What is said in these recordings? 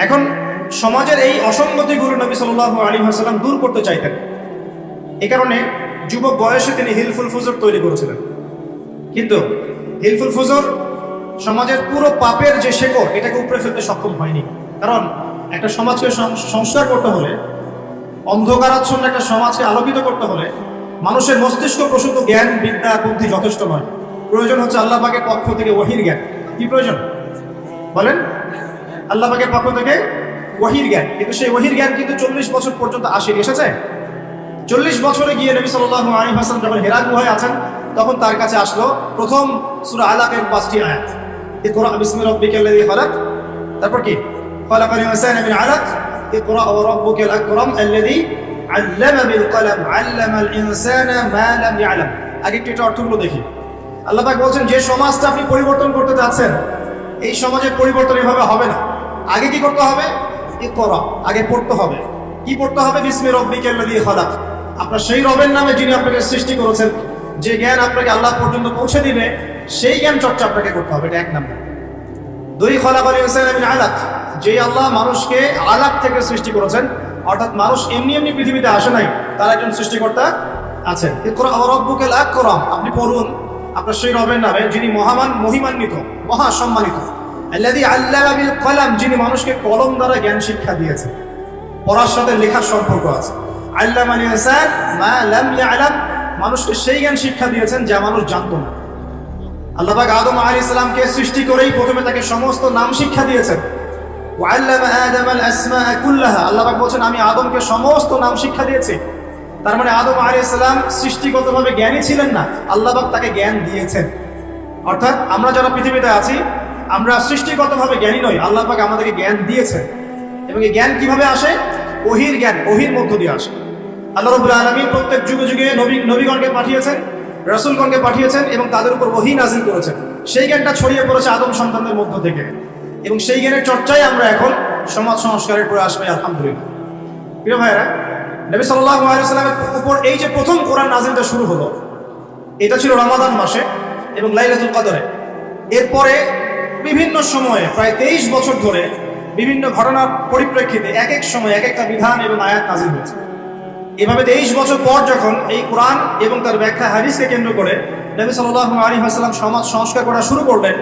এখন সমাজের এই অসঙ্গতিগুলো নবী সাল্লাল্লাহু আলাইহি ওয়াসাল্লাম দূর করতে চাইতেন। এই কারণে যুবক বয়সে তিনি হিলফুল ফুজুর তৈরি করেছিলেন। কিন্তু হিলফুল ফুজুর সমাজের পুরো পাপের যে শেকড় এটাকে উপড়ে ফেলতে সক্ষম হয়নি। কারণ একটা সমাজকে সংস্কার করতে হলে, অন্ধকারাচ্ছন্ন একটা সমাজকে আলোকিত করতে হলে মানুষের মস্তিষ্ক প্রসূত জ্ঞান, বিদ্যা, বুদ্ধি যথেষ্ট নয়। প্রয়োজন হচ্ছে আল্লাহ পাকের পক্ষ থেকে ওহীর জ্ঞান। কি প্রয়োজন বলেন? আল্লাহ পাকের পক্ষ থেকে ওহীর জ্ঞান। কিন্তু সেই ওহীর জ্ঞান কিন্তু 40 বছর পর্যন্ত আসেনি। এসেছে 40 বছরে গিয়ে নবী সাল্লাল্লাহু আলাইহি ওয়াসাল্লাম যখন হেরা গুহায় আছেন, তখন তার কাছে আসলো প্রথম সূরা আলাকের 5টি আয়াত। ইকরা বিসমি রাব্বিকাল্লাযী খালাক, তারপর কি খালাকাল ইনসানা মিন আলাক, ইকরা ওয়া রাব্বুকাল আকরাম আল্লাযী আল্লামা বিল কলম আল্লামাল ইনসানা মা লাম ইয়ালাম। আগে একটু এটা অর্থগুলো দেখি। আল্লাহ পাক বলছেন যে সমাজটা আপনি পরিবর্তন করতে যাচ্ছেন, এই সমাজের পরিবর্তন এভাবে হবে না। আগে কি করতে হবে? ইকরা, আগে পড়তে হবে। কি পড়তে হবে? বিসমি রাব্বিকাল্লাযী খালাক, আপনার সেই রবের নামে যিনি আপনাকে সৃষ্টি করেছেন। যে জ্ঞান আপনাকে আল্লাহ পর্যন্ত পৌঁছে দিবে, সেই জ্ঞান চর্চা আপনাকে করতে হবে। এটা এক নাম্বার। 2, খালাকাল ইনসানা মিন আলাক, যে আল্লাহ মানুষকে আলাক থেকে সৃষ্টি করেছেন, অর্থাৎ মানুষ এমনি এমনি পৃথিবীতে আসে নাই, তার একজন সৃষ্টিকর্তা আছেন। ইকরা ওয়া রাব্বুকাল আকরাম, আপনি পড়ুন আপনার সেই রবের নামে যিনি মহান, মহিমান্বিত, মহা সম্মানিত। আল্লাযী আল্লামা বিল কলম, যিনি মানুষকে কলম দ্বারা জ্ঞান শিক্ষা দিয়েছেন। পড়ার সাথে লেখার সম্পর্ক আছে। আল্লামাল ইনসান মা লাম ইয়ালাম, মানুষকে সেই জ্ঞান শিক্ষা দিয়েছেন যা মানুষ জানতো না। আল্লাহ পাক আদম আলাইহিস সালামকে সৃষ্টি করেই প্রথমে তাকে সমস্ত নাম শিক্ষা দিয়েছেন। ওয়া আল্লামা আদামাল আসমাআ কুল্লাহা, আল্লাহ পাক বলেন আমি আদমকে সমস্ত নাম শিক্ষা দিয়েছি। তার মানে আদম আলাইহিস সালাম সৃষ্টিগতভাবে জ্ঞানী ছিলেন না, আল্লাহ পাক তাকে জ্ঞান দিয়েছেন। অর্থাৎ আমরা যারা পৃথিবীতে আছি, আমরা সৃষ্টিগতভাবে জ্ঞানী নই, আল্লাহ পাক আমাদেরকে জ্ঞান দিয়েছেন। এবং এই জ্ঞান কিভাবে আসে? ওহীর জ্ঞান, ওহীর মধ্য দিয়ে আসে। আল্লাহ রাব্বুল আলামিন প্রত্যেক যুগে যুগে নবীগণকে পাঠিয়েছেন, রাসূলগণকে পাঠিয়েছেন এবং তাদের উপর ওহী নাযিল করেছেন। সেই জ্ঞানটা ছড়িয়ে পড়েছে আদম সন্তানদের মধ্য থেকে, এবং সেই জ্ঞানের চর্চায় আমরা এখন সমাজ সংস্কারের প্রয়াস পাই, আলহামদুলিল্লাহ। প্রিয় ভাইরা, নবী সাল্লাল্লাহু আলাইহি ওয়াসাল্লামের উপর এই যে প্রথম কোরআন নাযিলটা শুরু হলো, এটা ছিল রমাদান মাসে এবং লাইলাতুল কদরে। এরপরে বিভিন্ন সময়ে প্রায় 23 বছর ধরে বিভিন্ন ঘটনার পরিপ্রেক্ষিতে এক এক সময় এক একটা বিধান এবং আয়াত নাযিল হয়েছে। এভাবে 23 বছর পর যখন এই কোরআন এবং তার ব্যাখ্যা হাদিসকে কেন্দ্র করে নবী সাল্লাল্লাহু আলাইহি ওয়াসাল্লাম সমাজ সংস্কার করা শুরু করলেন,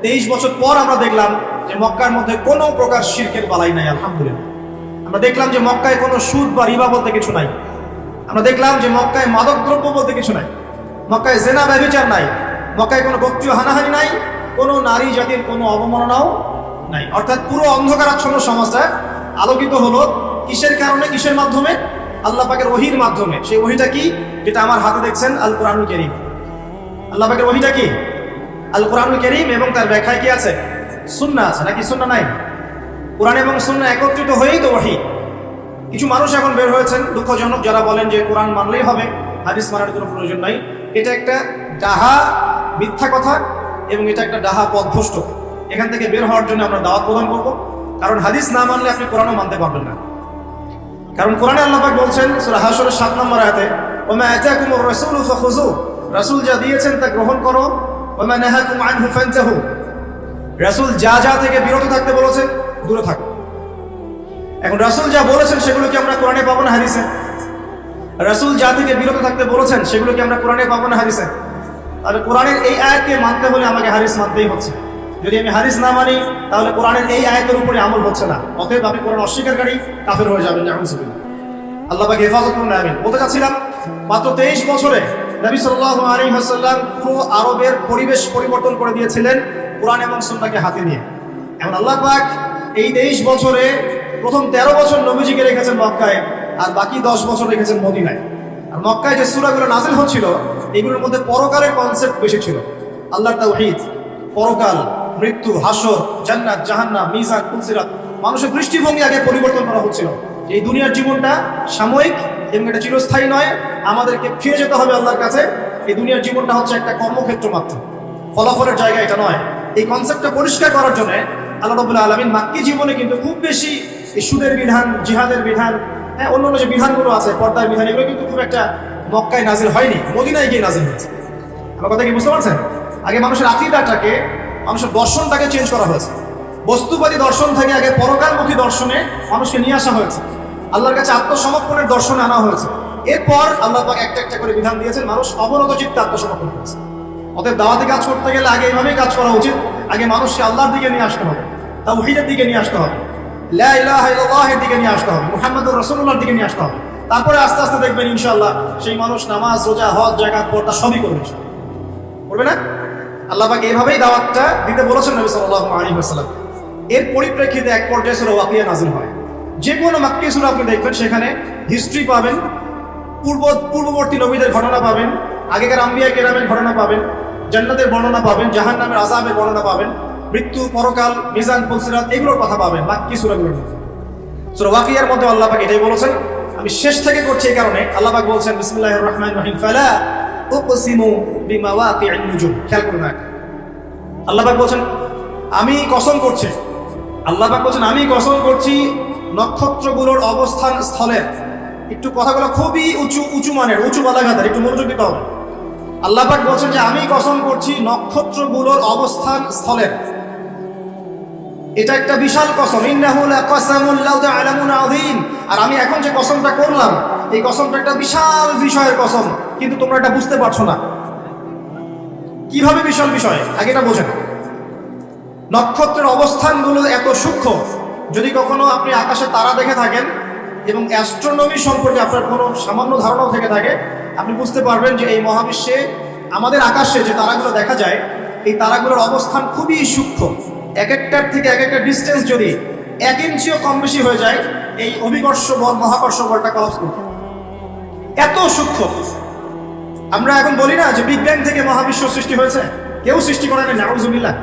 23 বছর পর আমরা দেখলাম যে মক্কার মধ্যে কোনো প্রকার শিরকের বালাই নাই, আলহামদুলিল্লাহ। আমরা দেখলাম যে মক্কায় কোনো সুদ বা রিবা বলতে কিছু নাই। আমরা দেখলাম যে মক্কায় মাদকদ্রব্য বলতে কিছু নাই, মক্কায় জেনা ব্যভিচার নাই, মক্কায় কোনো গোত্রীয় হানাহানি নাই, কোনো নারী জাতির কোনো অবমাননাও নাই। অর্থাৎ পুরো অন্ধকারাচ্ছন্ন সমাজটা আলোকিত হলো কিসের কারণে, কিসের মাধ্যমে? আল্লাহ পাকের ওহীর মাধ্যমে। সেই ওহীটা কি? যেটা আমার হাতে দেখছেন, আল কোরআনুল কারীম। আল্লাহ পাকের ওহীটা কি? আল কোরআনুল কারীম, এবং তার ব্যাখ্যায় কি আছে? সুন্নাহ আছে, নাকি সুন্নাহ নাই? কোরআন এবং সুন্নাহ একত্রিত হয়েই তো ওহী। কিছু মানুষ এখন বের হয়েছেন দুঃখজনক, যারা বলেন যে কোরআন মানলেই হবে, হাদিস মানার কোনো প্রয়োজন নাই। এটা একটা ডাহা মিথ্যা কথা এবং এটা একটা ডাহা পথভ্রষ্ট। এখান থেকে বের হওয়ার জন্য আমরা দাওয়াত প্রদান করব, কারণ হাদিস না মানলে আপনি কোরআনও মানতে পারবেন না। কারণ কোরআনে আল্লাহ পাক বলছেন সূরা হাশরের 7 নম্বর আয়াতে, ওয়া মা আতাকুমুর রাসূলু ফাখুযু, রাসূল যা দিয়েছেন তা গ্রহণ করো, ওয়া মা নাহাকুম আনহু ফান্তাহু, রাসূল যা যা থেকে বিরত থাকতে বলেছেন দূরে থাকো। এখন রাসূল যা বলেছেন সেগুলো কি আমরা কোরআনে পাবো না হাদিসে? রাসূল যা থেকে বিরত থাকতে বলেছেন সেগুলো কি আমরা কোরআনে পাবো না হাদিসে? তাহলে কোরআনের এই আয়াতকে মানতে হলে আমাকে হাদিস মানতেই হচ্ছে। যদি আমি হাদিস না মানি, তাহলে কোরআনের এই আয়াতের উপরে আমল হচ্ছে না। অতএব আপনি কোরআন অস্বীকারী কাফের হয়ে যাবেন। নাউযুবিল্লাহ, আল্লাহ পাক হেফাজত করুন, আমিন। বলতে চাচ্ছিলাম, মাত্র 23 বছরে নবী সাল্লাল্লাহু আলাইহি ওয়াসাল্লাম পুরো আরবের পরিবেশ পরিবর্তন করে দিয়েছিলেন কোরআন এবং সুন্নাহকে হাতে নিয়ে। এখন আল্লাহ পাক এই 23 বছরে প্রথম 13 বছর নবীজিকে রেখেছেন মক্কায়, আর বাকি 10 বছর রেখেছেন মদিনায়। আর মক্কায় যে সূরাগুলো নাযিল হচ্ছিল, এগুলোর মধ্যে পরকালের কনসেপ্ট বেশি ছিল। আল্লাহর তাওহীদ, পরকাল, মৃত্যু, হাসর, জান্নাত, জাহান্নাম, মিজান, পুলসিরাত, মানুষের দৃষ্টিভঙ্গি আগে পরিবর্তন করা হচ্ছিল। এই দুনিয়ার জীবনটা সাময়িক এবং এটা চিরস্থায়ী নয়, আমাদেরকে ফিরে যেতে হবে আল্লাহর কাছে। এই দুনিয়ার জীবনটা হচ্ছে একটা কর্মক্ষেত্র মাত্র, ফলাফলের জায়গা এটা নয়। এই কনসেপ্টটা পরিষ্কার করার জন্য আল্লাহ রাব্বুল আলামিন মাক্কি জীবনে কিন্তু খুব বেশি এই সুদের বিধান, জিহাদের বিধান, অন্যান্য যে বিধানগুলো আছে, পর্দার বিধান, এগুলো কিন্তু খুব একটা মক্কায় নাজিল হয়নি, মদিনায় গিয়ে নাজিল হয়েছে। আমার কথা কি বুঝতে পারছেন? আগে মানুষের আকীদাটাকে, মানুষের দর্শনটাকে চেঞ্জ করা হয়েছে। বস্তুবাদী দর্শন থেকে আগে পরকালমুখী দর্শনে মানুষকে নিয়ে আসা হয়েছে, আল্লাহর কাছে আত্মসমর্পণের দর্শনে আনা হয়েছে। এরপর আল্লাহ পাক একটা একটা করে বিধান দিয়েছেন, মানুষ অবনত চিত্তে আত্মসমর্পণ করেছে। অতএব দাওয়াতি কাজ করতে গেলে আগে এইভাবেই কাজ করা উচিত। আগে মানুষকে আল্লাহর দিকে নিয়ে আসতে হবে, তাওহীদের দিকে নিয়ে আসতে হবে, লা ইলাহা ইল্লাল্লাহের দিকে নিয়ে আসতে হবে, মুহাম্মদুর রাসূলুল্লাহর দিকে নিয়ে আসতে হবে। তারপরে আস্তে আস্তে দেখবেন ইনশাআল্লাহ সেই মানুষ নামাজ, রোজা, হজ, যাকাত, পর্দা সবই করবে, করবে না? আল্লাহ পাক এইভাবেই দাওয়াতটা দিতে বলেছেন নবী সাল্লাল্লাহু আলাইহি ওয়াসাল্লাম। এর পরিপ্রেক্ষিতে এক পর্যায়ে সূরা ওয়াকিয়া নাযিল হয়। যে কোনো মাক্কি সূরা আপনি দেখবেন সেখানে হিস্ট্রি পাবেন, পূর্ববর্তী নবীদের ঘটনা পাবেন, আগেকার আম্বিয়া কেরামের ঘটনা পাবেন, জান্নাতের বর্ণনা পাবেন, জাহান্নামের আযাবের বর্ণনা পাবেন, মৃত্যু, পরকাল, মিজান, ফুলসিরাত এগুলোর কথা পাবেন মাক্কি সূরাগুলোর মধ্যে। সূরা ওয়াকিয়ার মধ্যে আল্লাহ পাক এটাই বলেছেন। আমি শেষ থেকে করছি এই কারণে, আল্লাহ পাক বলছেন বিসমিল্লাহির রহমানির রহিম, ফালা উকসিমু বিমাওয়াকি'ন নুজুম। খেয়াল করুন, আল্লাহ পাক বলছেন আমি কসম করছি, আল্লাহ পাক বলছেন আমি কসম করছি নক্ষত্রগুলোর অবস্থান স্থলের। একটু কথাগুলো খুবই উঁচু মানের, উঁচু বালাঘাতের, একটু মনোযোগ দিতে হবে। আল্লাহ পাক বলছেন যে আমি কসম করছি নক্ষত্রগুলোর অবস্থান স্থলের। এটা একটা বিশাল কসম, ইন্নাহু লাকাসামুন লাউ তা'লামুন আযীম। আর আমি এখন যে কসমটা করলাম, এই কসমটা একটা বিশাল বিষয়ের কসম, কিন্তু তোমরা এটা বুঝতে পারছো না। কিভাবে বিশাল বিষয় আগে এটা বোঝেন। নক্ষত্রের অবস্থানগুলো এত সূক্ষ্ম, যদি কখনো আপনি আকাশে তারা দেখে থাকেন এবং অ্যাস্ট্রোনমি সম্পর্কে আপনার কোনো সামান্য ধারণাও থেকে থাকে, আপনি বুঝতে পারবেন যে এই মহাবিশ্বে আমাদের আকাশে যে তারাগুলো দেখা যায়, এই তারাগুলোর অবস্থান খুবই সূক্ষ্ম। এক একটার থেকে এক একটা ডিস্টেন্স যদি 1 ইঞ্চিও কম বেশি হয়ে যায়, এই অভিকর্ষ বল, মহাকর্ষ বলটা কলাপস করবে, এত সূক্ষ্ম। আমরা এখন বলি না যে বিজ্ঞান থেকে মহাবিশ্ব সৃষ্টি হয়েছে, কেউ সৃষ্টি করে না, নাউযুবিল্লাহ।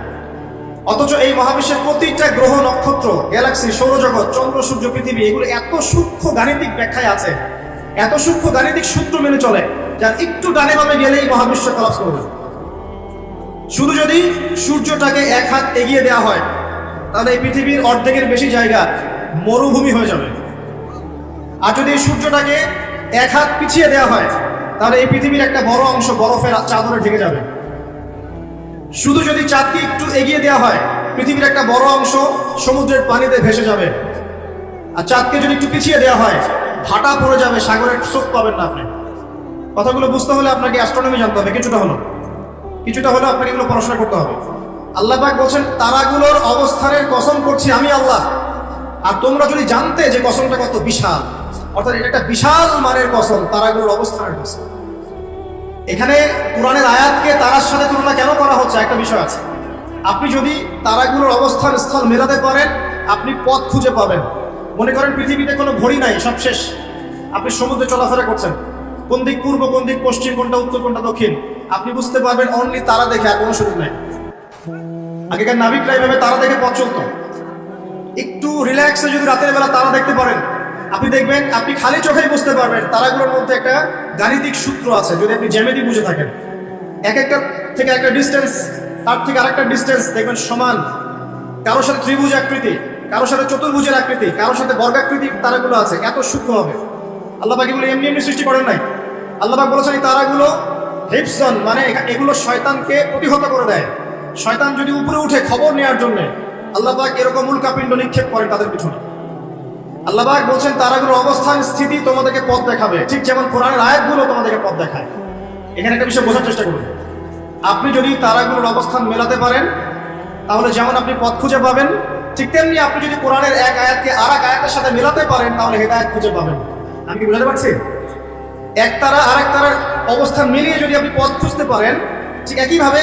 অথচ এই মহাবিশ্বের প্রতিটা গ্রহ, নক্ষত্র, গ্যালাক্সি, সৌরজগৎ, চন্দ্র, সূর্য, পৃথিবী এগুলো এত সূক্ষ্ম গাণিতিক ব্যাখ্যায় আছে, এত সূক্ষ্ম গাণিতিক সূত্র মেনে চলে, যার একটু ডানে বামে গেলেই মহাবিশ্ব কলাপস করবে। শুধু যদি সূর্যটাকে 1 হাত এগিয়ে দেওয়া হয়, তাহলে এই পৃথিবীর অর্ধেকের বেশি জায়গা মরুভূমি হয়ে যাবে। আর যদি এই সূর্যটাকে 1 হাত পিছিয়ে দেওয়া হয়, তাহলে এই পৃথিবীর একটা বড় অংশ বরফের চাদরে ঢেকে যাবে। শুধু যদি চাঁদকে একটু এগিয়ে দেওয়া হয়, পৃথিবীর একটা বড় অংশ সমুদ্রের পানিতে ভেসে যাবে। আর চাঁদকে যদি একটু পিছিয়ে দেওয়া হয়, ভাটা পড়ে যাবে, সাগরের স্রোত পাবেন না আপনি। কথাগুলো বুঝতে হলে আপনাকে অ্যাস্ট্রোনমি জানতে হবে, কিছুটা হলো আপনাকে এগুলো পড়াশোনা করতে হবে। আল্লাহ পাক বলছেন তারাগুলোর অবস্থানের কসম করছি আমি আল্লাহ। আর তোমরা যদি জানতে যে কসমটা কত বিশাল, অর্থাৎ এটা একটা বিশাল মানের কসম, তারাগুলোর অবস্থানের কসম। এখানে কোরআনের আয়াতকে তারার সাথে তুলনা কেন করা হচ্ছে, একটা বিষয় আছে। আপনি যদি তারাগুলোর অবস্থান স্থল মেলাতে পারেন, আপনি পথ খুঁজে পাবেন। মনে করেন পৃথিবীতে কোনো ঘড়ি নাই, সব শেষ, আপনি সমুদ্রে চলাফেরা করছেন, কোন দিক পূর্ব, কোন দিক পশ্চিম, কোনটা উত্তর, কোনটা দক্ষিণ, আপনি বুঝতে পারবেন অনলি তারা দেখে, আর কোনো সুযোগ নাই। আগেকার নাবিকরা এইভাবে তারা দেখে পথ চলতো। একটু রিল্যাক্সে যদি রাতের বেলা তারা দেখতে পারেন, আপনি দেখবেন আপনি খালি চোখেই বুঝতে পারবেন তারাগুলোর মধ্যে একটা গাণিতিক সূত্র আছে। যদি আপনি জ্যামিতি বুঝে থাকেন, এক একটা থেকে একটা ডিস্টেন্স, তার থেকে আরেকটা ডিস্টেন্স দেখবেন সমান। কারোর সাথে ত্রিভুজ আকৃতি, কারোর সাথে চতুর্ভুজের আকৃতি, কারোর সাথে বর্গাকৃতি তারাগুলো আছে, এত সূক্ষ্ম হবে। আল্লাহ পাক এগুলো এমনি এমনি সৃষ্টি করেন নাই। আল্লাহ পাক বলেছেন এই তারাগুলো হিফজন, মানে এগুলো শয়তানকে প্রতিহত করে দেয়। শয়তান যদি উপরে উঠে খবর নেওয়ার জন্য আল্লাহ পাক এরকম উল্কাপিণ্ড নিক্ষেপ করেন তাদের পিছনে। আল্লাহ পাক বলছেন তারাগুলোর অবস্থান স্থিতি তোমাদেরকে পথ দেখাবে, ঠিক যেমন কোরআনের আয়াতগুলো তোমাদেরকে পথ দেখায়। এখানে একটা বিষয় বোঝার চেষ্টা করুন। আপনি যদি তারাগুলোর অবস্থান মেলাতে পারেন, তাহলে যেমন আপনি পথ খুঁজে পাবেন, ঠিক তেমনি আপনি যদি কোরআনের এক আয়াতকে আর এক আয়াতের সাথে মেলাতে পারেন, তাহলে হেদায়েত খুঁজে পাবেন। আমি কি বুঝাতে পারছি? এক তারা আর এক তারার অবস্থান মিলিয়ে যদি আপনি পথ খুঁজতে পারেন, ঠিক একইভাবে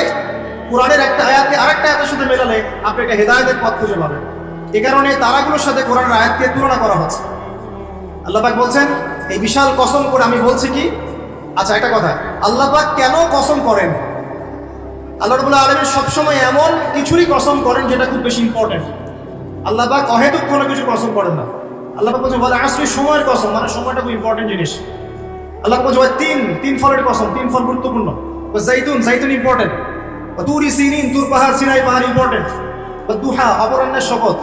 কোরআনের একটা আয়াতকে আরেকটা আয়াতের সাথে মেলালে আপনি একটা হেদায়েতের পথ খুঁজে পাবেন। এ কারণে তারাগুলোর সাথে কোরআনের আয়াতকে তুলনা করা হচ্ছে। আল্লাহ পাক বলছেন এই বিশাল কসম করে আমি বলছি কি, আচ্ছা একটা কথা, আল্লাহ পাক কেন কসম করেন? আল্লাহ রাব্বুল আলামিন সবসময় এমন কিছুরই কসম করেন যেটা খুব বেশি ইম্পর্টেন্ট। আল্লাহ পাক অহেতুক কোনো কিছু কসম করেন না। আল্লাহ পাক বলছেন ওয়াল আসরি, সময়ের কসম, মানে সময়টা খুব ইম্পর্টেন্ট জিনিস। আল্লাহ পাক বলছেন তিন ফলের কসম, 3 ফল গুরুত্বপূর্ণ। জাইতুন ইম্পর্টেন্ট। তুরি সিনিন, তুর পাহাড়, সিনাই পাহাড় ইম্পর্টেন্ট। দুহা, অপরাহ্নের শপথ।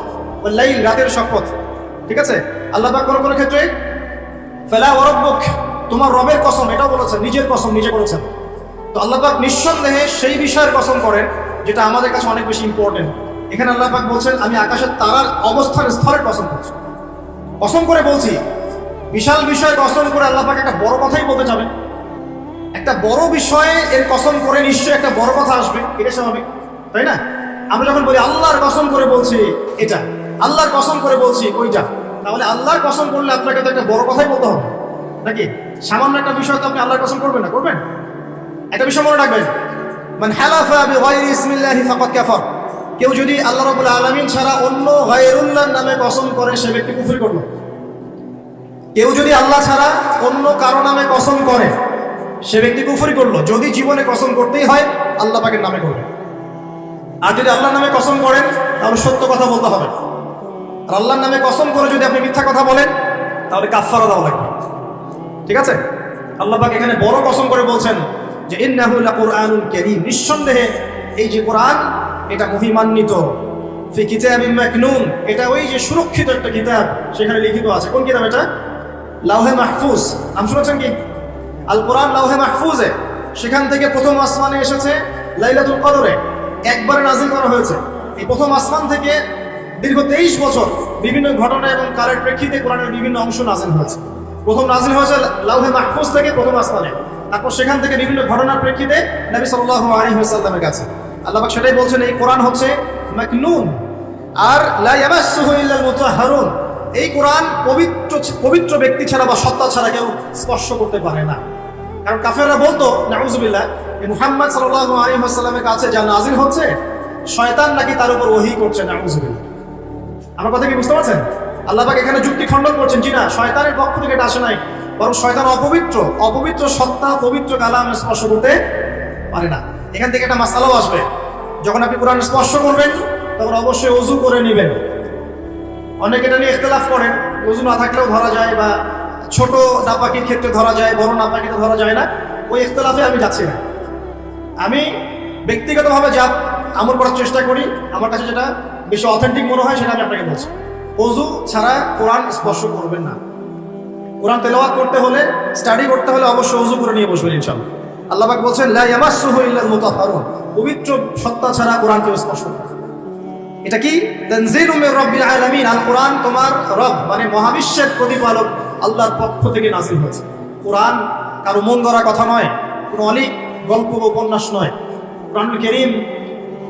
লাইল, রাতের শপথ। ঠিক আছে? আল্লাহ পাক কোনো ক্ষেত্রে ফালা ওয়া রাব্বুক, তোমার রবের কসম, এটাও বলেছেন, নিজের কসম নিজে করেছেন। তো আল্লাহ পাক নিঃসন্দেহে সেই বিষয়ের কসম করেন যেটা আমাদের কাছে অনেক বেশি ইম্পর্টেন্ট। এখানে আল্লাহ পাক বলছেন আমি আকাশের তারার অবস্থান স্থলের কসম করছি, কসম করে বলছি। বিশাল বিষয়ে কসম করে আল্লাহ পাক একটা বড় কথাই বলতে যাবেন। একটা বড় বিষয়ে এর কসম করে নিশ্চয়ই একটা বড় কথা আসবে, এটা স্বাভাবিক, তাই না? আমরা যখন বলি আল্লাহর কসম করে বলছি এটা, আল্লাহর কসম করে বলছি ওইটা, তাহলে আল্লাহর কসম করলে আপনাকে তো একটা বড় কথাই বলতে হবে নাকি? সামান্য একটা বিষয় তো আপনি আল্লাহর কসম করবেন না, করবেন? একটা বিষয় মনে রাখবেন, মান হালাফা বিগাইরি ইসমিল্লাহি ফাকাদ কাফার, কেউ যদি আল্লাহ রাব্বুল আলামিন ছাড়া অন্য গায়রুল্লাহর নামে কসম করে সে ব্যক্তি কুফর করলো। কেউ যদি আল্লাহ ছাড়া অন্য কারো নামে কসম করে সে ব্যক্তি কুফরি করলো। যদি জীবনে কসম করতেই হয় আল্লাহ পাকের নামে করবে। আর যদি আল্লাহর নামে কসম করেন তাহলে সত্য কথা বলতে হবে। আর আল্লাহর নামে কসম করে যদি আপনি মিথ্যা কথা বলেন তাহলে কাফারা দেওয়া লাগবে। ঠিক আছে? আল্লাহ পাক এখানে বড় কসম করে বলছেন যে ইন্নাহু লাকুরআনুন কারীম, নিঃসন্দেহে এই যে কোরআন এটা মহিমান্বিত, ফি কিতাবিন মাকনুন, এটা ওই যে সুরক্ষিত একটা কিতাব, সেখানে লিখিত আছে। কোন কিতাব এটা? লাওহে মাহফুজ। নাম শুনেছেন কি? আল কোরআন লাওহে মাহফুজে, সেখান থেকে প্রথম আসমানে এসেছে লাইলাতুল কদরে, একবারে নাজিল করা হয়েছে। এই প্রথম আসমান থেকে দীর্ঘ 23 বছর বিভিন্ন ঘটনা এবং কালের প্রেক্ষিতে কোরআনের বিভিন্ন অংশ নাজিল হয়েছে। প্রথম নাজিল হয়েছে লাওহে মাহফুজ থেকে প্রথম আসমানে, তারপর সেখান থেকে বিভিন্ন ঘটনার প্রেক্ষিতে নবী সাল্লাল্লাহু আলাইহি ওয়াসাল্লামের কাছে। আল্লাহ পাক সেটাই বলছেন, এই কোরআন হচ্ছে মাকনুন, আর লা ইয়ামাসসুহু ইল্লাল মুতাহহারুন, এই কোরআন পবিত্র ব্যক্তি ছাড়া বা সত্তা ছাড়া কেউ স্পর্শ করতে পারে না। কারণ কাফেররা বলতো নাউযুবিল্লাহ, মুহাম্মদ সাল্লাল্লাহু আলাইহি ওয়াসাল্লামের কাছে যা নাজিল হচ্ছে শয়তান নাকি তার উপর ওহী করছে। নাউযুবিল্লাহ। আমার কথা কি বুঝতে পারছেন? আল্লাহ পাক এখানে যুক্তি খণ্ডন করছেন, জি না, শয়তানের পক্ষ থেকে এটা আসে নাই, বরং শয়তান অপবিত্র সত্তা পবিত্র কালাম স্পর্শ করতে পারে না। এখান থেকে একটা মাসালাও আসবে, যখন আপনি কোরআন স্পর্শ করবেন তখন অবশ্যই ওযু করে নেবেন। অনেকে এটা নিয়ে ইখতিলাফ করেন, ওযু না থাকলেও ধরা যায়, বা ছোট নাপাকির ক্ষেত্রে ধরা যায়, বড় নাপাকিতে ধরা যায় না। ওই ইখতিলাফে আমি যাচ্ছি না। আমি ব্যক্তিগতভাবে যা আমল করার চেষ্টা করি, আমার কাছে যেটা বেশি অথেন্টিক মনে হয় সেটা আমি আপনাকে বলছি। ওযু ছাড়া কোরআন স্পর্শ করবেন না। কোরআন তেলাওয়াত করতে হলে, স্টাডি করতে হলে অবশ্যই ওযু করে নিয়ে বসবেন ইনশাআল্লাহ। আল্লাহ পাক বলছেন লা ইয়ামাসসুহু ইল্লাল মুতাহহারুন, পবিত্র সত্তা ছাড়া কোরআন কেউ স্পর্শ করে না। এটা কি? তানজিলুম মির রাব্বিল আলামিন, আল কোরআন তোমার রব মানে মহাবিশ্বের প্রতিপালক আল্লাহর পক্ষ থেকে নাযিল হয়েছে। কোরআন কারো মন গড়া কথা নয়, কোনো অলিক গল্প বা উপন্যাস নয়। কোরআনুল কারীম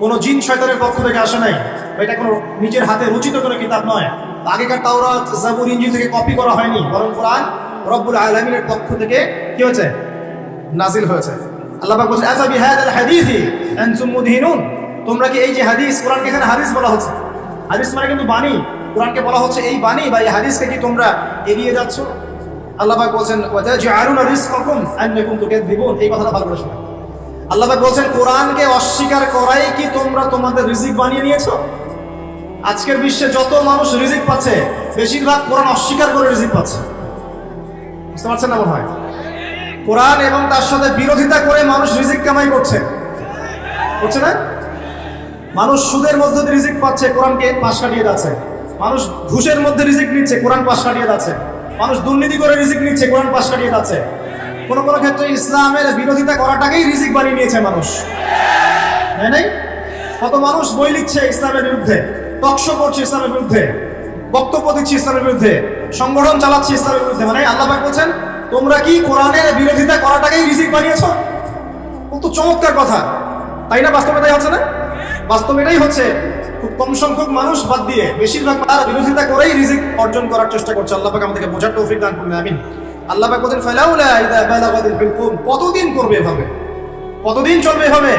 কোনো জিন শয়তানের পক্ষ থেকে আসে নাই, এটা কোনো নিজের হাতে রচিত কোনো কিতাব নয়। আগেকার তাওরাত, জাবুর, ইনজিল থেকে কপি করা হয়নি, বরং কোরআন রব্বুল আলামিনের পক্ষ থেকে কি হয়েছে? নাজিল হয়েছে। আল্লাহ পাক বলেন আফা বিহাদাল হাদিসি আনতুম মুদহিনুন, তোমরা কি এই যে হাদিস, কোরআনকে এখানে হাদিস বলা হচ্ছে, হাদিস মানে কিন্তু বাণী, কোরআনকে বলা হচ্ছে এই বাণী বা এই হাদিসকে কি তোমরা এড়িয়ে যাচ্ছ? আল্লাহ পাক বলেন ওয়া তাজআলুনা রিজকাকুম আন্নাকুম তুকাযযিবুন, এই কথাটা ভালো করে শুনুন। আল্লাহ পাক বলেন কোরআনকে অস্বীকার করাই কি তোমরা তোমাদের রিজিক বানিয়ে নিয়েছো? আজকের বিশ্বে যত মানুষ রিজিক পাচ্ছে বেশিরভাগ কোরআন অস্বীকার করে রিজিক পাচ্ছে। বুঝতে পারছেন না? মনে হয় কোরআন এবং তার সাথে বিরোধিতা করে মানুষ রিজিক কামাই করছে না? মানুষ সুদের মধ্যে রিজিক পাচ্ছে, কোরআনকে পাশ কাটিয়ে যাচ্ছে। মানুষ ঘুষের মধ্যে রিজিক নিচ্ছে, কোরআন পাশ কাটিয়ে যাচ্ছে। মানুষ দুর্নীতি করে রিজিক নিচ্ছে, কোরআন পাশ কাটিয়ে যাচ্ছে। কোনো ক্ষেত্রে ইসলামের বিরোধিতা করাটাকেই রিজিক বানিয়ে নিয়েছে মানুষ, তাই নাই? কত মানুষ বই লিখছে ইসলামের বিরুদ্ধে, টকশো করছে ইসলামের বিরুদ্ধে, বক্তব্য দিচ্ছে ইসলামের বিরুদ্ধে, সংগঠন চালাচ্ছে ইসলামের বিরুদ্ধে। মানে আল্লাহ পাক বলছেন তোমরা কি কোরআনের বিরোধিতা করাটাকেই রিজিক বানিয়েছো? কত চমৎকার কথা, তাই না? বাস্তবে তাই হচ্ছে না? বাস্তবে এটাই হচ্ছে। খুব কম সংখ্যক মানুষ বাদ দিয়ে বেশিরভাগ তার বিরোধিতা করেই রিজিক অর্জন করার চেষ্টা করছে। আল্লাহ পাক আমাদেরকে বোঝার তৌফিক দান করুন, আমিন। আল্লাহ পাক বলেন ফালাউলা ইযা বালাগাতিল হুলকুম, কতদিন করবে এভাবে, কতদিন চলবে এভাবে?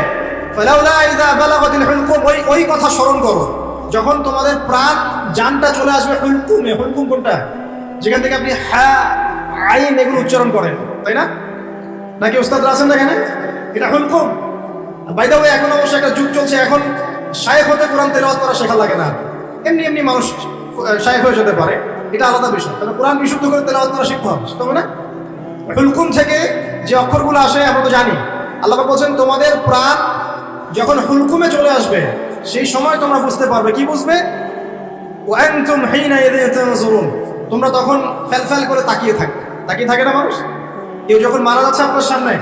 ফালাউলা ইযা বালাগাতিল হুলকুম, ওই কথা স্মরণ করো যখন তোমাদের প্রাণ জানটা চলে আসবে হুলকুমে। হুলকুম কোনটা? যেখান থেকে আপনি হা আইন এগুলো উচ্চারণ করেন, তাই না? নাকি ওস্তাদরা আছেন না এখানে? এটা হুলকুম। বাই দ্য ওয়ে, এখন অবশ্য একটা যুগ চলছে, এখন শায়েখ হতে কোরআন তেলাওয়াত করা শেখা লাগে না, এমনি মানুষ শায়েখ হয়ে যেতে পারে, এটা আলাদা বিষয়। তবে কোরআন বিশুদ্ধ করে তেলাওয়াত করা শিখতে হবে, তবে না? হুলকুম থেকে যে অক্ষরগুলো আসে আমরা তো জানি। আল্লাহ পাক বলছেন তোমাদের প্রাণ যখন হুলকুমে চলে আসবে সেই সময় তোমরা বুঝতে পারবে। কি বুঝবে? ওয়া আনতুম হিনা ইযা তানজুরুন, তোমরা তখন ফেলফেল করে তাকিয়ে থাকে না মানুষ? কেউ যখন মারা যাচ্ছে আপনার সামনে,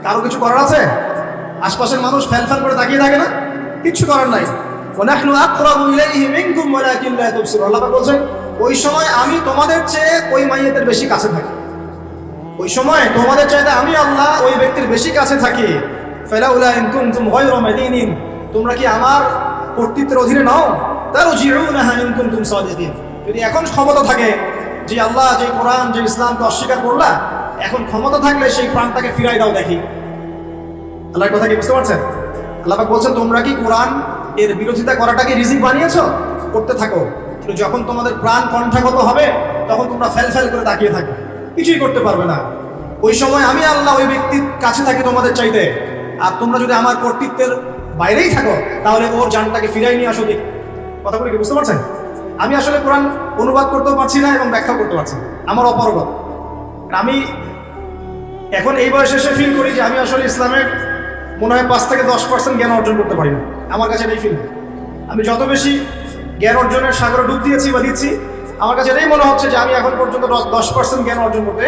কারো কিছু করার আছে? আশপাশের মানুষ ফেলফেল করে তাকিয়ে থাকে না? কিচ্ছু করার নাই। ওয়া নাহনু আকরাবু ইলাইহি মিনকুম ওয়ালাকিন লা তুবসিরুন। আল্লাহ পাক বলেন ওই সময় আমি তোমাদের চেয়ে ওই মাইয়াতের বেশি কাছে থাকি। ওই সময় তোমাদের চাইতে আমি আল্লাহ ওই ব্যক্তির বেশি কাছে থাকি। ফালাউলা ইন কুনতুম গায়রা মাদিনিন, তোমরা কি আমার কর্তৃত্বের অধীনে নাও? তারজিউনাহা ইন কুনতুম সাদিকিন, যদি এখন ক্ষমতা থাকে যে আল্লাহ যে কোরআন যে ইসলামকে অস্বীকার করলা, এখন ক্ষমতা থাকলে সেই প্রাণটাকে ফিরাই দাও দেখি। আল্লাহর কথা কি বুঝতে পারছেন? আল্লাহ পাক বলছেন তোমরা কি কোরআন এর বিরোধিতা করাটাকে রিজিক বানিয়েছো? করতে থাকো, কিন্তু যখন তোমাদের প্রাণ কণ্ঠাগত হবে তখন তোমরা ফেল করে তাকিয়ে থাকবে, কিছুই করতে পারবে না। ওই সময় আমি আল্লাহ ওই ব্যক্তির কাছে থাকি তোমাদের চাইতে, আর তোমরা যদি আমার কর্তৃত্বের বাইরেই থাকো তাহলে ওর জানটাকে ফিরাই নিয়ে আসো দেখি। কথা বলে কি বুঝতে পারছেন? আমি আসলে কোরআন অনুবাদ করতেও পারছি না এবং ব্যাখ্যা করতে পারছি না, আমার অপারগতা। আমি এখন এই বয়সে এসে ফিল করি যে আমি আসলে ইসলামের মনে হয় 5 থেকে 10% জ্ঞান অর্জন করতে পারি না। আমার কাছে এটাই ফিল, আমি যত বেশি জ্ঞান অর্জনের সাগরে ডুব দিয়েছি বা দিচ্ছি, আমার কাছে এটাই মনে হচ্ছে যে আমি এখন পর্যন্ত 10% জ্ঞান অর্জন করতে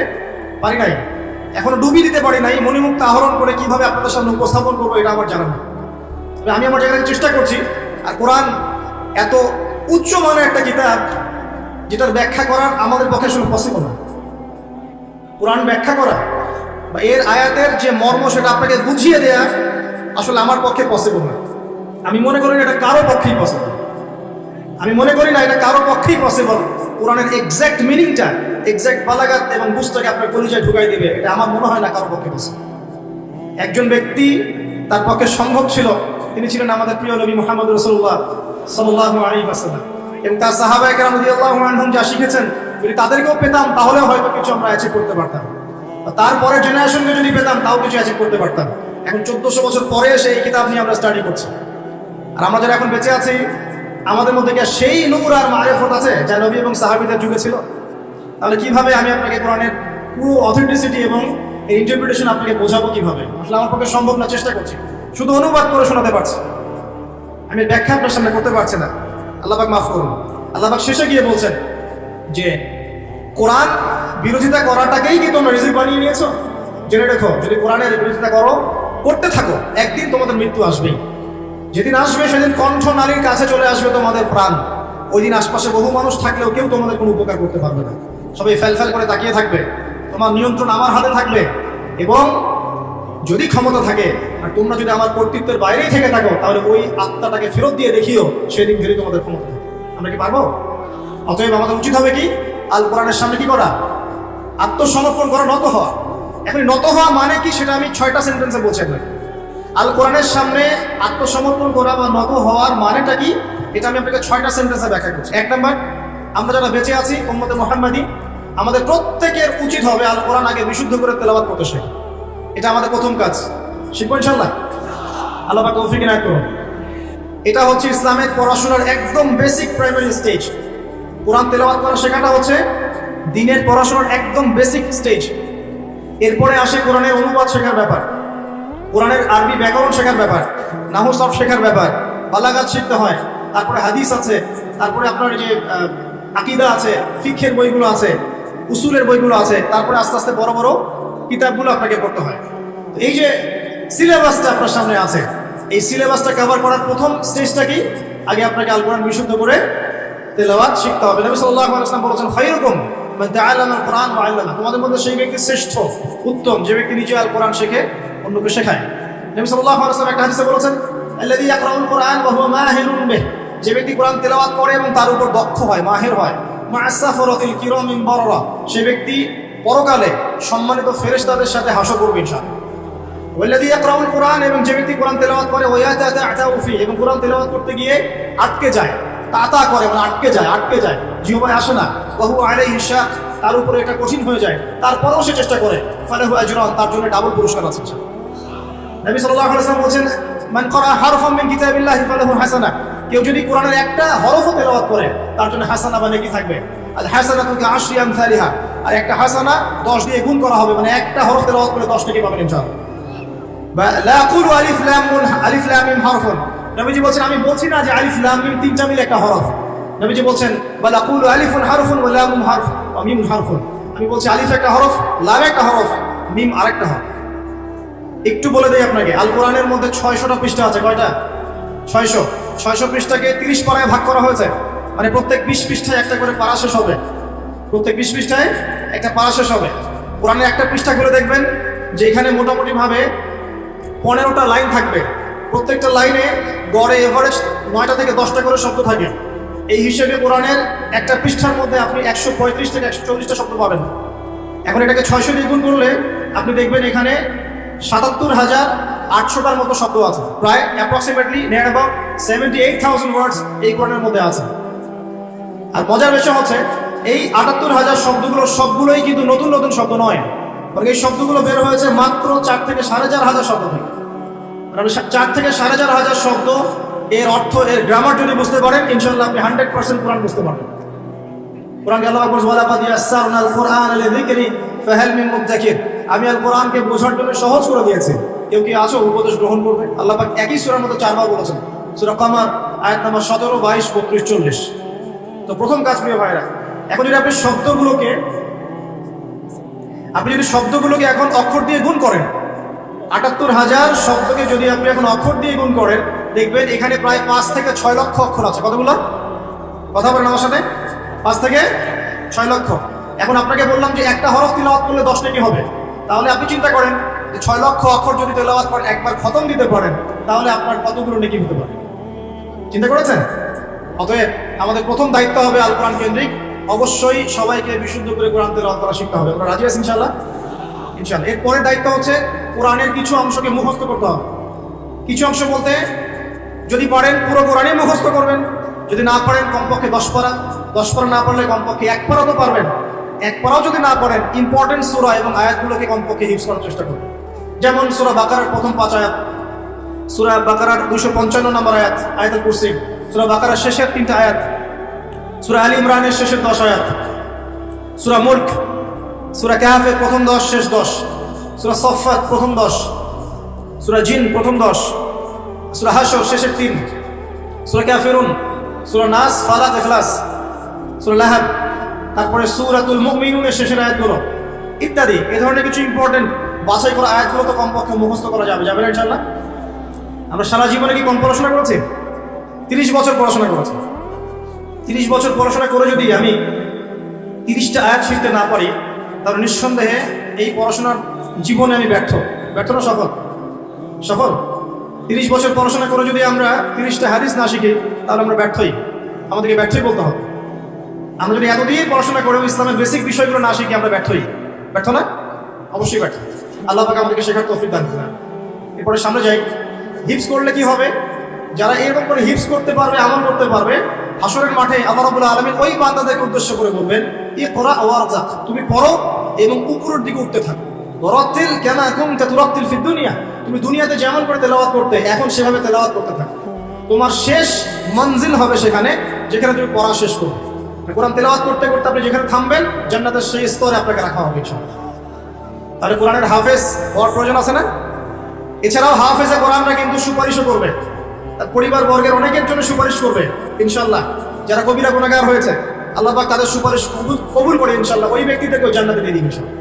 পারি নাই, এখনো ডুবি দিতে পারি নাই। মণিমুক্ত আহরণ করে কিভাবে আপনাদের সামনে উপস্থাপন করবো এটা আমার জানা নেই, তবে আমি আমার জায়গায় চেষ্টা করছি। আর কোরআন এত উচ্চ মানের একটা কিতাব যেটার ব্যাখ্যা করার আমাদের পক্ষে আসলে পসিবল না। কোরআন ব্যাখ্যা করা বা এর আয়াতের যে মর্ম সেটা আপনাকে বুঝিয়ে দেয়া আসলে আমার পক্ষে পসিবল না। আমি মনে করি না এটা কারো পক্ষেই পসিবল, আমি মনে করি না এটা কারো পক্ষেই পসিবল। কোরআনের এক্সাক্ট মিনিংটা, এক্সাক্ট বালাগাত এবং বুঝটাকে আপনার কলিজায় ঢুকাই দিবে, এটা আমার মনে হয় না কারো পক্ষে পসিবল। একজন ব্যক্তি তার পক্ষে সম্ভব ছিল, তিনি ছিলেন আমাদের প্রিয় নবী মুহাম্মদ রাসূলুল্লাহ সাল্লাল্লাহু আলাইহি ওয়াসাল্লাম, এবং তার সাহাবায়ে কেরাম রাদিয়াল্লাহু আনহুম যা শিখেছেন যদি তাদেরকেও পেতাম তাহলে হয়তো কিছু আমরা অ্যাচিভ করতে পারতাম, তারপরে জেনারেশনকে যদি পেতাম তাও কিছু অ্যাচিভ করতে পারতাম। এখন 1400 বছর পরে এসে এই কিতাব নিয়ে আমরা স্টাডি করছি, আর আমরা যারা এখন বেঁচে আছি আমাদের মধ্যে কি সেই নূর আর মারিফত আছে যা নবী এবং সাহাবীদের যুগে ছিল? তাহলে কিভাবে আমি আপনাকে কোরআনের পুরো অথেন্টিসিটি এবং এই ইন্টারপ্রিটেশন আপনাকে বোঝাবো কিভাবে? আসলে আমার পক্ষে সম্ভব না, চেষ্টা করছি, শুধু অনুবাদ করে শোনাতে পারছি, আমি ব্যাখ্যা আপনার সামনে করতে পারছি না। আল্লাহ পাক মাফ করুন। আল্লাহ পাক শেষে গিয়ে বলছেন যে কোরআন বিরোধিতা করাটাকেই কি তোমরা রিজিক বানিয়ে নিয়েছো? জেনে রেখো, যদি কোরআনের বিরোধিতা করতে থাকো একদিন তোমাদের মৃত্যু আসবেই। যেদিন আসবে সেদিন কণ্ঠ নালীর কাছে চলে আসবে তোমাদের প্রাণ। ওই দিন আশপাশে বহু মানুষ থাকলেও কেউ তোমাদের কোনো উপকার করতে পারবে না, সবাই ফেল করে তাকিয়ে থাকবে। তোমার নিয়ন্ত্রণ আমার হাতে থাকবে, এবং যদি ক্ষমতা থাকে আর তোমরা যদি আমার কর্তৃত্বের বাইরেই থেকে থাকো তাহলে ওই আত্মাটাকে ফেরত দিয়ে দেখিও, সেদিন ধরে তোমাদের ক্ষমতা থাকে। আমরা কি পারবো? অতএব আমাদের উচিত হবে কি? আল কোরআনের সামনে কি করা? আত্মসমর্পণ করা, নত হওয়া। এখন নত হওয়া মানে কি সেটা আমি 6টা সেন্টেন্সে বলছি আপনাকে। আল কোরআনের সামনে আত্মসমর্পণ করা বা নত হওয়ার মানেটা কি এটা আমি আপনাকে 6টা সেন্টেন্সে ব্যাখ্যা করছি। 1 নাম্বার, আমরা যারা বেঁচে আছি উম্মতে মুহাম্মাদি, আমাদের প্রত্যেকের উচিত হবে আল কোরআন আগে বিশুদ্ধ করে তেলাওয়াত করতে শেখা। এটা আমাদের প্রথম কাজ, শিখবো ইনশাআল্লাহ। আল্লাহ পাক তৌফিক ইনায়াত করুন। এটা হচ্ছে ইসলামের পড়াশোনার একদম বেসিক প্রাইমারি স্টেজ। কোরআন তেলাওয়াত করা শেখাটা হচ্ছে দিনের পড়াশোনার একদম বেসিক স্টেজ। এরপরে আসে কোরআনের অনুবাদ শেখার ব্যাপার, কোরআনের আরবি ব্যাকরণ শেখার ব্যাপার, নাহু সরফ শেখার ব্যাপার, বালাগাত শিখতে হয়, তারপরে হাদিস আছে, তারপরে আপনার যে আকীদা আছে, ফিকহের বইগুলো আছে, উসুলের বইগুলো আছে, তারপরে আস্তে আস্তে বড় বড় কিতাবগুলো আপনাকে পড়তে হয়। তো এই যে সিলেবাসটা আপনার সামনে আছে, এই সিলেবাসটা কভার করার প্রথম স্টেজটা কি? আগে আপনাকে আল কোরআন বিশুদ্ধ করে তেলাওয়াত শিখতে হবে। নবী সাল্লাল্লাহু আলাইহি ওয়াসাল্লাম বলেছেন, খায়রুকুম মান তাআল্লামা আল কোরআন ওয়া আল্লামা, তোমাদের মধ্যে সেই ব্যক্তি শ্রেষ্ঠ, উত্তম যে ব্যক্তি নিজে আল কোরআন শেখে অন্যকে শেখায়। নবী সাল্লাল্লাহু আলাইহি ওয়াসাল্লাম একটা হাদিসে বলেছেন, আল্লাযী ইয়াকরাউল কোরআন ওয়া হুয়া মাহিরুন বিহি, যে ব্যক্তি কোরআন তেলাওয়াত করে এবং তার উপর দক্ষ হয়, মাহির হয়, মা'আস সাফরাতিল কিরামিন বাররা, সেই ব্যক্তি পরকালে সম্মানিত ফেরেশতাদের সাথে হাসর করবে ইনশাআল্লাহ। ওয়াল্লাযী ইয়াকরাউল কোরআন, এবং যে ব্যক্তি কোরআন তেলাওয়াত করে ওয়া ইয়াতাআতাউ ফি, এবং কোরআন তেলাওয়াত করতে গিয়ে আটকে যায়, তাতা করে মানে আটকে যায়, জিহ্বায় আসে না, ওয়া হুয়া আলাইহি শাক, তার উপরে এটা কঠিন হয়ে যায়, তারপরেও সে চেষ্টা করে, ফালাহু আজরান, তার জন্য ডাবল পুরস্কার আছে। নবী সাল্লাল্লাহু আলাইহি ওয়াসাল্লাম বলেন, মান ক্বারা হারফাম মিন কিতাবিল্লাহি ফালাহু হাসানা, কেউ যদি কোরআনের একটা হরফও তেলাওয়াত করে তার জন্য হাসানা বা নেকি থাকবে। আল হাসানাতু কা'আশরি আমসালিহা, আর একটা হাসানা 10 দিয়ে গুণ করা হবে, মানে একটা হরফ তেলাওয়াত করে 10 নেকি পাবেন ইনশাআল্লাহ। বা লা আকুলু আলিফ লাম মিম হারফুন, নবীজি বলেন আমি বলছি না যে আলিফ লাম মিম তিনটা মিলে একটা হরফ। নবীজি বলেন বাল আকুলু আলিফুন হারফুন ওয়া লামুন হারফ ওয়া মিমুন হারফুন, আমি বলছি আলিফ একটা হরফ, লাম একটা হরফ, মিম আরেকটা হরফ। একটু বলে দেই আপনাকে, আল কোরআনের মধ্যে 600টা পৃষ্ঠা আছে। কয়টা? 600 পৃষ্ঠাকে 30 পারায় ভাগ করা হয়েছে, মানে প্রত্যেক 20 পৃষ্ঠায় একটা করে পারা শেষ হবে, প্রত্যেক 20 পৃষ্ঠায় একটা পারা শেষ হবে। কোরআনের একটা পৃষ্ঠা খুলে দেখবেন যে এখানে মোটামুটিভাবে 15টা লাইন থাকবে, প্রত্যেকটা লাইনে গড়ে এভারেজ 9টা থেকে 10টা করে শব্দ থাকে। এই হিসেবে কোরআনের একটা পৃষ্ঠার মধ্যে আপনি 135 থেকে 140টা শব্দ পাবেন। এখন এটাকে 600 দিয়ে গুণ করলে আপনি দেখবেন এখানে 77,800টার মতো শব্দ আছে, প্রায় অ্যাপ্রক্সিমেটলি নিয়ার অ্যাবাউট 78,000 ওয়ার্ডস এই কোরআনের মধ্যে আছে। আর মজার বিষয় হচ্ছে এই 78,000 শব্দগুলো সবগুলোই কিন্তু নতুন নতুন শব্দ নয়, বরং এই শব্দগুলো বের হয়েছে মাত্র 4 থেকে 4,500 শব্দ থেকে। 4 থেকে 4,500 শব্দ, এর অর্থ, এর গ্রামার যদি বুঝতে পারেন ইনশাআল্লাহ আপনি 100% কোরআন বুঝতে পারবেন। কোরআনকে আল্লাহ বলেন ওয়ালাকাদ ইয়াসসারনাল কুরআনা লিযিকরি ফাহাল মিন মুদ্দাকির, আমি আল কোরআনকে বোঝার জন্য সহজ করে দিয়েছি, কেউ কি আছো উপদেশ গ্রহণ করবে? আল্লাহ পাক একই সূরার মধ্যে 4 বার বলেছেন, সূরা কমার আয়াত নাম্বার 17, 22, 32, 40। তো প্রথম কাজ প্রিয় ভাইরা, এখন যদি আপনি শব্দগুলোকে এখন অক্ষর দিয়ে গুণ করেন, 78,000 শব্দকে যদি আপনি এখন অক্ষর দিয়ে গুণ করেন, দেখবেন এখানে প্রায় 5 থেকে 6 লক্ষ অক্ষর আছে। কতগুলো? কথা বলেন আমার সাথে, 5 থেকে 6 লক্ষ। এখন আপনাকে বললাম যে একটা হরফ তিলাওয়াত করলে 10 নেকি হবে, তাহলে আপনি চিন্তা করেন যে 6 লক্ষ অক্ষর যদি তেলাওয়াত করেন, একবার খতম দিতে পারেন, তাহলে আপনার কতগুলো নেকি হতে পারে? চিন্তা করেছেন? অতএব আমাদের প্রথম দায়িত্ব হবে আল কোরআন কেন্দ্রিক, অবশ্যই সবাইকে বিশুদ্ধ করে কোরআন তেলাওয়াত করা শিখতে হবে। আমরা রাজি আছি ইনশাআল্লাহ? ইনশাআল্লাহ। এরপরের দায়িত্ব হচ্ছে কোরআনের কিছু অংশকে মুখস্থ করতে হবে। কিছু অংশ বলতে যদি পারেন পুরো কোরআনই মুখস্থ করবেন, যদি না পারেন কমপক্ষে 10 পারা, 10 পারা না পারলে কমপক্ষে 1 পারা তো পারবেন। 1 পারাও যদি না পারেন ইম্পর্টেন্ট সূরা এবং আয়াতগুলোকে কমপক্ষে হিফজ করার চেষ্টা করবেন। যেমন সূরা বাকারার প্রথম 5 আয়াত, সূরা বাকারার 255 নম্বর আয়াত আয়াতুল কুরসি, সূরা বাকারার শেষের 3টা আয়াত, সূরা আলী ইমরানের শেষের 10 আয়াত, সূরা মুলক, সূরা কাহফের প্রথম 10 শেষ 10, সূরা সফফাত প্রথম 10, সূরা জিন প্রথম 10, সূরা হাশর শেষের 3, সূরা কাফিরুন, সূরা নাস, ফালাক, ইখলাস, সূরা লাহাব, তারপরে সূরাতুল মুমিনুনের শেষের আয়াতগুলো ইত্যাদি। এই ধরনের কিছু ইম্পর্টেন্ট বাছাই করা আয়াতগুলো তো কমপক্ষে মুখস্থ করা যাবে না ইনশাআল্লাহ? আমরা সারা জীবনে কি কম পড়াশোনা করেছি? 30 বছর পড়াশোনা করেছি। 30 বছর পড়াশোনা করে যদি আমি 30টা আয়াত শিখতে না পারি, তাহলে নিঃসন্দেহে এই পড়াশোনার জীবনে আমি ব্যর্থ না সফল? 30 বছর পড়াশোনা করে যদি আমরা 30টা হাদিস না শিখি, তাহলে আমরা ব্যর্থই, আমাদেরকে ব্যর্থই বলতে হবে। আমরা যদি এতদিন পড়াশোনা করেও ইসলামের বেসিক বিষয়গুলো না শিখি, আমরা ব্যর্থ না? অবশ্যই ব্যর্থ। আল্লাহ পাক আমাদেরকে শেখার তৌফিক দান করুন। এরপরে সামনে যাই। হিফজ করলে কি হবে? যারা এরকম করে হিফজ করতে পারবে, আমল করতে পারবে, হাসরের মাঠে আল্লাহ রাব্বুল আলামিন ওই বান্দাদেরকে উদ্দেশ্য করে বলবেন, ইকরা ওয়ারজাক, তুমি পড়ো এবং উপরের দিকে উঠতে থাকো। ওয়ারাতিল কামা কুনতা তুরাতিল ফিদ দুনিয়া, তুমি দুনিয়াতে যেমন করে তেলাওয়াত করতে, এখন সেভাবে তেলাওয়াত করতে থাকো। তোমার শেষ মঞ্জিল হবে সেখানে, যেখানে তুমি পড়া শেষ করবে। কোরআন তেলাওয়াত করতে করতে আপনি যেখানে থামবেন, জান্নাতের সেই স্তরে আপনাকে রাখা হবে ইনশাআল্লাহ। তাহলে কোরআনের হাফেজ হওয়ার প্রয়োজন আছে না? এছাড়াও হাফেজে কোরআনরা কিন্তু সুপারিশও করবে, তার পরিবার বর্গের অনেকের জন্য সুপারিশ করবে ইনশাআল্লাহ। যারা কবিরা গুনাহগার হয়েছে, আল্লাহ পাক তাদের সুপারিশ কবুল করে ইনশাআল্লাহ ওই ব্যক্তিদেরকেও জান্নাতে দিয়ে দিবেন ইনশাআল্লাহ।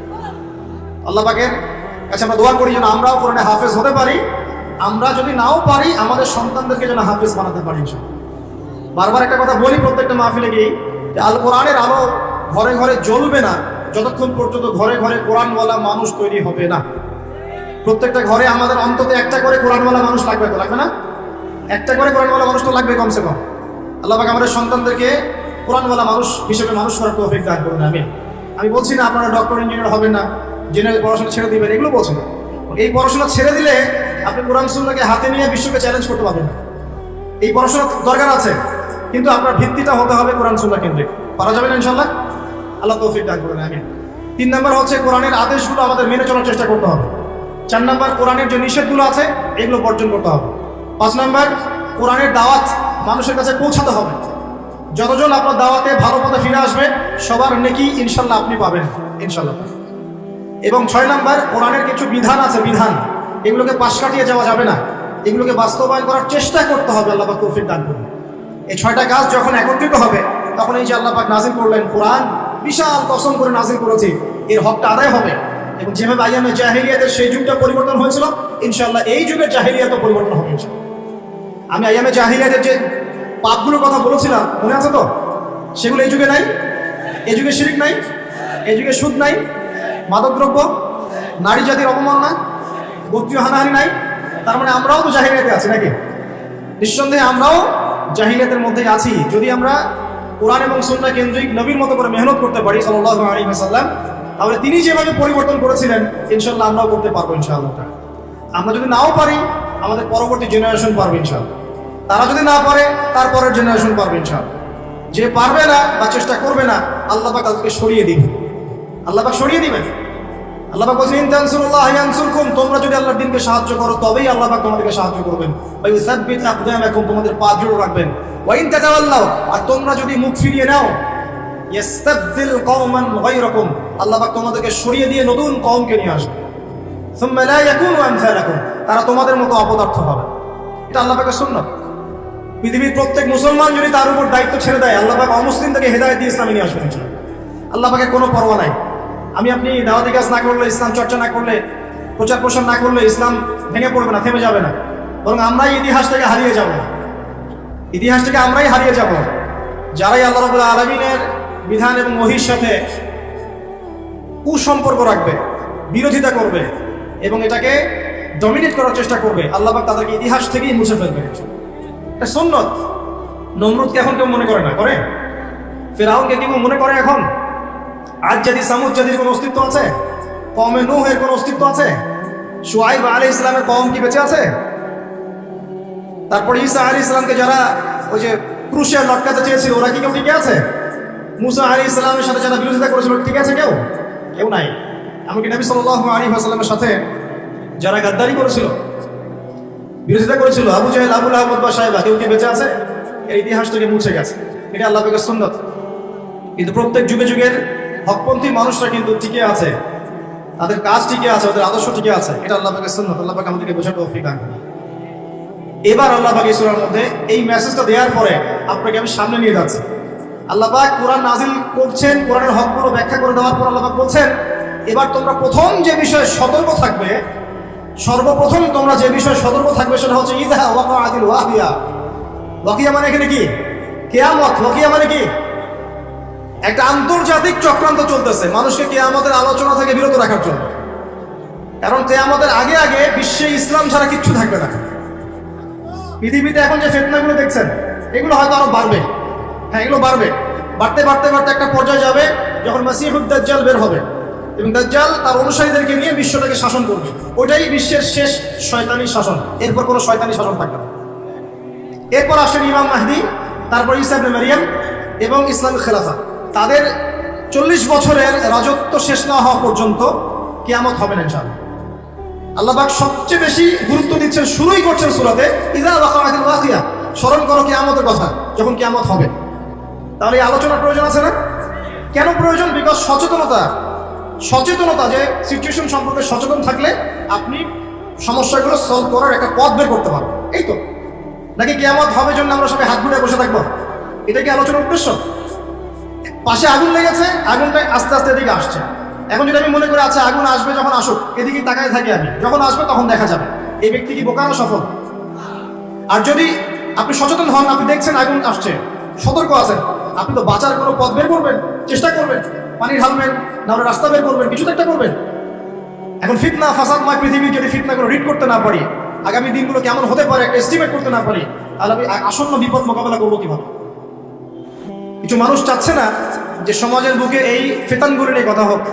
আল্লাহ পাকের কাছে আমরা দোয়া করি যেন আমরাও কোরআনে হাফেজ হতে পারি, আমরা যদি নাও পারি আমাদের সন্তানদেরকে যেন হাফেজ বানাতে পারি ইনশাআল্লাহ। বারবার একটা কথা বলি প্রত্যেকটা মাহফিলে গিয়ে, যে আল কোরআনের আলো ঘরে ঘরে জ্বলবে না যতক্ষণ পর্যন্ত ঘরে ঘরে কোরআনওয়ালা মানুষ তৈরি হবে না। প্রত্যেকটা ঘরে আমাদের অন্তত একটা করে কোরআনওয়ালা মানুষ লাগবে, তো লাগবে না? একটা করে কোরআনওয়ালা মানুষ তো লাগবে কমসে কম। আল্লাহ পাক আমাদের সন্তানদেরকে কোরআনওয়ালা মানুষ হিসেবে মানুষ করার তৌফিক দান করুন, আমিন। আমি বলছি না আপনারা ডক্টর ইঞ্জিনিয়ার হবেন না, জেনারেল পড়াশোনা ছেড়ে দিবেন, এগুলো বলছি না। এই পড়াশোনা ছেড়ে দিলে আপনি কোরআন সুন্নাহকে হাতে নিয়ে বিশ্বকে চ্যালেঞ্জ করতে পারবেন না। এই পড়াশোনা দরকার আছে, কিন্তু আপনার ভিত্তিটা হতে হবে কোরআন সুন্নাহ কেন্দ্রিক। পারা যাবে না ইনশাআল্লাহ? আল্লাহ তৌফিক দান করুন, আমিন। 3 নাম্বার হচ্ছে কোরআনের আদেশগুলো আমাদের মেনে চলার চেষ্টা করতে হবে। 4 নাম্বার কোরআনের যে নিষেধগুলো আছে এগুলো বর্জন করতে হবে। 5 নাম্বার কোরআনের দাওয়াত মানুষের কাছে পৌঁছাতে হবে। যতজন আপনার দাওয়াতে ভালো পথে ফিরে আসবে, সবার নেকি ইনশাআল্লাহ আপনি পাবেন ইনশাআল্লাহ। এবং 6 নাম্বার কোরআনের কিছু বিধান আছে, বিধান এগুলোকে পাশ কাটিয়ে যাওয়া যাবে না, এগুলোকে বাস্তবায়ন করার চেষ্টা করতে হবে। আল্লাহ পাক তৌফিক দান করুন। এই 6টা কাজ যখন একত্রিত হবে, তখন এই যে আল্লাহ পাক নাজিল করলেন কোরআন, বিশাল কসম করে নাজিল করেছি, এর হকটা আদায় হবে। এবং যেভাবে আইয়ামে জাহিলিয়াতের সেই যুগটা পরিবর্তন হয়েছিল, ইনশাআল্লাহ এই যুগের জাহিলিয়াতও পরিবর্তন হবে ইনশাআল্লাহ। আমি আইয়ামে জাহিলিয়াতের যে পাপগুলোর কথা বলেছিলাম মনে আছে তো? সেগুলো এই যুগে নাই? এই যুগে শিরক নাই? এই যুগে সুদ নাই, মাদকদ্রব্য, নারী জাতির অবমাননা, গোত্রীয় হানাহানি নাই? তার মানে আমরাও তো জাহিলিয়াতে আছি নাকি? নিঃসন্দেহে আমরাও জাহিলিয়াতের মধ্যেই আছি। যদি আমরা কোরআন এবং সুন্নাহ কেন্দ্রিক নবীর মতো করে মেহনত করতে পারি সাল্লাল্লাহু আলাইহি ওয়াসাল্লাম, তাহলে তিনি যেভাবে পরিবর্তন করেছিলেন ইনশাআল্লাহ আমরাও করতে পারবো ইনশাআল্লাহ। আমরা যদি নাও পারি আমাদের পরবর্তী জেনারেশন পারবে ইনশাআল্লাহ। তারা যদি না পারে তার পরের জেনারেশন পারবে ইনশাআল্লাহ। যে পারবে না বা চেষ্টা করবে না আল্লাহ পাক তাদেরকে সরিয়ে দিবেন। আল্লাহ পাক সরিয়ে দিবেন। আল্লাহ পাক বলেন, ইন তানসুরুল্লাহ ইয়ানসুরকুম, তোমরা যদি আল্লাহর দ্বীনকে সাহায্য করো তবেই আল্লাহ পাক তোমাদেরকে সাহায্য করবেন। ওয়া ইউসাব্বিত আকদামাকুম, তোমাদের পা দৃঢ় রাখবেন। ওয়া ইন তাতাওয়াল্লাউ, আর তোমরা যদি মুখ ফিরিয়ে নাও, ইস্তাবদিল কওমান গায়রাকুম, আল্লাহ পাক তোমাদেরকে সরিয়ে দিয়ে নতুন কওমকে নিয়ে আসবে। সুম্মা লা ইয়াকুনু আমসালাকুম, তারা তোমাদের মতো অপদার্থ হবে। এটা আল্লাহ পাকের সুন্নাত। পৃথিবীর প্রত্যেক মুসলমান যদি তার উপর দায়িত্ব ছেড়ে দেয়, আল্লাহ পাক অমুসলিম থেকে হেদায়েত দিয়ে ইসলামে নিয়ে আসবেন ইনশাআল্লাহ। আল্লাহ পাকের কোনো পরোয়া নাই। আমি আপনি দাওয়াতি কাজ না করলে, ইসলাম চর্চা না করলে, প্রচার প্রসার না করলে ইসলাম ভেঙে পড়বে না, থেমে যাবে না, বরং আমরাই ইতিহাস থেকে হারিয়ে যাব। ইতিহাস থেকে আমরাই হারিয়ে যাব। যারাই আল্লাহ রাব্বুল আলামিনের বিধান এবং ওহীর সাথে কুসম্পর্ক রাখবে, বিরোধিতা করবে এবং এটাকে ডমিনেট করার চেষ্টা করবে, আল্লাহ পাক তাদেরকে ইতিহাস থেকেই মুছে ফেলবে। এটা সুন্নাত। নমরুদকে এখন কেউ মনে করে না, করে? ফিরআউনকে কেউ মনে করে এখন? আজ যদি সামুদ জাতির কোনো অস্তিত্ব আছে? কওমে নূহের কোনো অস্তিত্ব আছে? শুআইব আলাইহিস সালামের কওম কি বেঁচে আছে? তারপর ঈসা আলাইহিস সালামকে যারা ওই যে ক্রুশে লটকাতে চেয়েছিল ওরা কি কেউ টিকে আছে? মুসা আলাইহিস সালামের সাথে যারা বিরোধিতা করেছিল ঠিক আছে কেউ? কেউ নাই। এমনকি নবী সাল্লাল্লাহু আলাইহি ওয়াসাল্লামের সাথে যারা গাদ্দারি করেছিল, বিরোধিতা করেছিল, আবু জাহেল, আবু লাহাব, উতবা, শায়বা, কেউ কি বেঁচে আছে? এই ইতিহাস থেকে মুছে গেছে। এটা আল্লাহ পাকের সুন্নাত। কিন্তু প্রত্যেক যুগে যুগের হকপন্থী মানুষরা কিন্তু টিকে আছে, তাদের কাজ টিকে আছে, ওদের আদর্শ টিকে আছে। এটা আল্লাহ পাকের সুন্নাত। আল্লাহ পাক আমাদেরকে বোঝার তৌফিক দান করুন। এবার আল্লাহ পাক এই সূরার মধ্যে এই মেসেজটা দেওয়ার পরে আপনাকে আমি সামনে নিয়ে যাচ্ছি। আল্লাহ পাক কোরআন নাজিল করছেন, কোরআনের হকগুলো ব্যাখ্যা করে দেওয়ার পর আল্লাহ পাক বলছেন, এবার তোমরা প্রথম যে বিষয়ে সতর্ক থাকবে, সর্বপ্রথম তোমরা যে বিষয়ে সতর্ক থাকবে সেটা হচ্ছে ইযা ওয়াকাআতিল ওয়াকিয়া। ওয়াকিয়া মানে এখানে কি? কিয়ামত। ওয়াকিয়া মানে কি? একটা আন্তর্জাতিক চক্রান্ত চলতেছে মানুষকে কিয়ামতের আলোচনা থেকে বিরত রাখার জন্য। কারণ কিয়ামতের আগে আগে বিশ্বে ইসলাম ছাড়া কিচ্ছু থাকবে না। পৃথিবীতে এখন যে ফিতনাগুলো দেখছেন এগুলো হয়তো আরো বাড়বে। হ্যাঁ, এগুলো বাড়বে। বাড়তে বাড়তে বাড়তে একটা পর্যায়ে যাবে যখন মাসিহুদ দাজ্জাল বের হবে এবং দাজ্জাল তার অনুসারীদেরকে নিয়ে বিশ্বটাকে শাসন করবে। ওটাই বিশ্বের শেষ শয়তানি শাসন। এরপর কোনো শয়তানি শাসন থাকবে না। এরপর আসেন ইমাম মাহদি, তারপর ঈসা ইবনে মারইয়াম এবং ইসলামিক খেলাফা। তাদের 40 বছরের রাজত্ব শেষ না হওয়া পর্যন্ত কিয়ামত হবে না ইনশাআল্লাহ। আল্লাহ পাক সবচেয়ে বেশি গুরুত্ব দিচ্ছেন, শুরুই করছেন সূরাতে ইযা ওয়াকাআতিল ওয়াকিয়া। স্মরণ করো কিয়ামতের কথা, যখন কিয়ামত হবে। তাহলে এই আলোচনার প্রয়োজন আছে না? কেন প্রয়োজন? বিকজ সচেতনতা, যে সিচুয়েশন সম্পর্কে সচেতন থাকলে আপনি সমস্যাগুলো সলভ করার একটা পথ বের করতে পারবেন। এই তো নাকি কিয়ামত হবে জন্য আমরা সবাই হাত গুটিয়ে বসে থাকবো? এটা কি আলোচনার উদ্দেশ্য? পাশে আগুন লেগেছে, আগুনটা আস্তে আস্তে এদিকে আসছে। এখন যদি আমি মনে করি আচ্ছা আগুন আসবে, যখন আসুক এদিকে তাকায় থাকি আমি, যখন আসবে তখন দেখা যাবে, এই ব্যক্তি কি বোকা না সফল? আর যদি আপনি সচেতন হন, আপনি দেখছেন আগুন আসছে, সতর্ক আছেন, আপনি তো বাঁচার কোনো পথ বের করবেন, চেষ্টা করবেন, পানি ঢালবেন, না হলে রাস্তা বের করবেন, কিছু তো একটা করবেন। এখন ফিতনা ফাসাদময় পৃথিবী যদি ফিতনাগুলো রিড করতে না পারি, আগামী দিনগুলো কেমন হতে পারে একটা এস্টিমেট করতে না পারি, তাহলে আমি আসন্ন বিপদ মোকাবেলা করবো কিভাবে? কিছু মানুষ চাচ্ছে না যে সমাজের বুকে এই ফিতনাগুলো নিয়ে কথা হোক,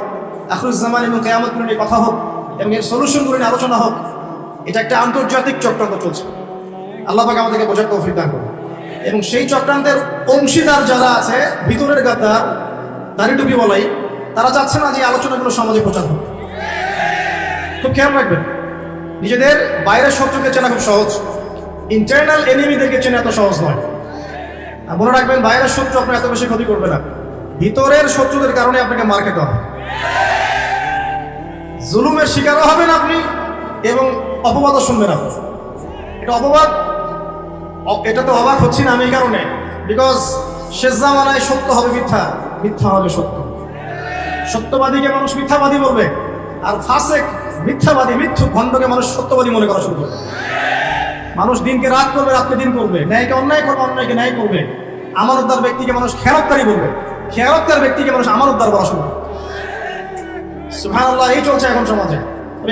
আখিরুজ্জামান এবং কিয়ামতগুলো নিয়ে কথা হোক এবং এর সলিউশনগুলো নিয়ে আলোচনা হোক। এটা একটা আন্তর্জাতিক চক্রান্ত চলছে। আল্লাহ পাক আমাদেরকে বোঝার তৌফিক দান করুন। এবং সেই চক্রান্তের অংশীদার যারা আছে, ভিতরের গাদ্দার, দাড়ি টুপি বলাই, তারা চাচ্ছে না যে আলোচনাগুলো সমাজে প্রচার হোক। খুব খেয়াল রাখবেন, নিজেদের বাইরের শত্রুকে চেনা খুব সহজ, ইন্টারনাল এনিমিদেরকে চেনা এত সহজ নয়। মনে রাখবেন, বাইরের শত্রু আপনার এত বেশি ক্ষতি করবে না, ভিতরের শত্রুদের কারণে আপনাকে মার খেতে হবে, জুলুমের শিকারও হবেন আপনি এবং অপবাদও শুনবেন আপনি। এটা অপবাদ, এটা তো অবাক হচ্ছি না আমি এই কারণে, বিকজ শেষ জামানায় সত্য হবে মিথ্যা, মিথ্যা হবে সত্য। সত্যবাদীকে মানুষ মিথ্যাবাদী বলবে, আর ফাসেক মিথ্যাবাদী, মিথ্যুক ভণ্ডকে মানুষ সত্যবাদী মনে করা শুরু করবে। মানুষ দিনকে রাত করবে, রাতকে দিন করবে, ন্যায়কে অন্যায় করবে, অন্যায়কে ন্যায় করবে। আমানতদার ব্যক্তিকে মানুষ খেয়ানতকারী বলবে, খেয়ানতকার ব্যক্তিকে মানুষ আমানতদার বলা শুনবে। সুবহানাল্লাহ, এই চলছে এখন সমাজে।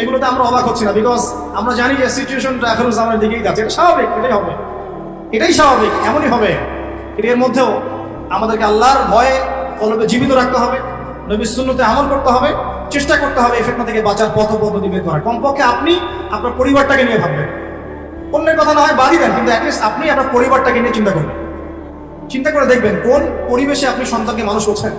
এগুলোতে আমরা অবাক হচ্ছি না, বিকজ আমরা জানি যে সিচুয়েশনটা এখন আমাদের দিকেই যাচ্ছে। এটা স্বাভাবিক, এটাই হবে, এটাই স্বাভাবিক, এমনই হবে। এর মধ্যেও আমাদেরকে আল্লাহর ভয়ে কলবে জীবিত রাখতে হবে, নবীর সুন্নতে আমল করতে হবে, চেষ্টা করতে হবে এই ফিতনা থেকে বাঁচার পথ পদ্ধতি বের করার। কমপক্ষে আপনি আপনার পরিবারটাকে নিয়ে ভাববেন। অন্যের কথা না হয় বাড়ি দেন, কিন্তু অ্যাটলিস্ট আপনি আপনার পরিবারটাকে নিয়ে চিন্তা করবেন। চিন্তা করে দেখবেন কোন পরিবেশে আপনি সন্তানকে মানুষ করছেন,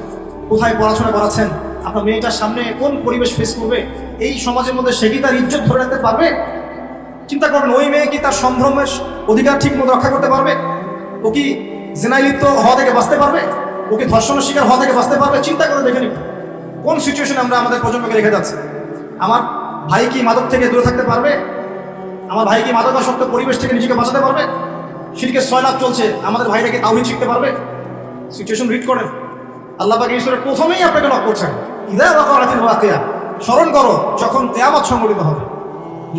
কোথায় পড়াশোনা করাচ্ছেন, আপনার মেয়েটার সামনে কোন পরিবেশ ফেস করবে, এই সমাজের মধ্যে সে কি তার ইজ্জত ধরে রাখতে পারবে? চিন্তা করবেন, ওই মেয়ে কি তার সম্ভ্রমের অধিকার ঠিক মতো রক্ষা করতে পারবে? ও কি জিনায় লিপ্ত হওয়া থেকে বাঁচতে পারবে? ও কি ধর্ষণের শিকার হওয়া থেকে বাঁচতে পারবে? চিন্তা করে দেখে নিন কোন সিচুয়েশনে আমরা আমাদের প্রজন্মকে রেখে যাচ্ছি। আমার ভাই কি মাদক থেকে দূরে থাকতে পারবে? আমার ভাই কি মাদকাসক্ত পরিবেশ থেকে নিজেকে বাঁচাতে পারবে? শিরকের সয়লাভ চলছে, আমাদের ভাইরা কি তাওহীদ শিখতে পারবে? সিচুয়েশন রিড করেন। আল্লাহ পাক এই সূরার প্রথমেই আপনাকে নক করছেন, ইযা ওয়াকাআতিল ওয়াকিয়া, স্মরণ করো যখন কিয়ামত সংঘটিত হবে।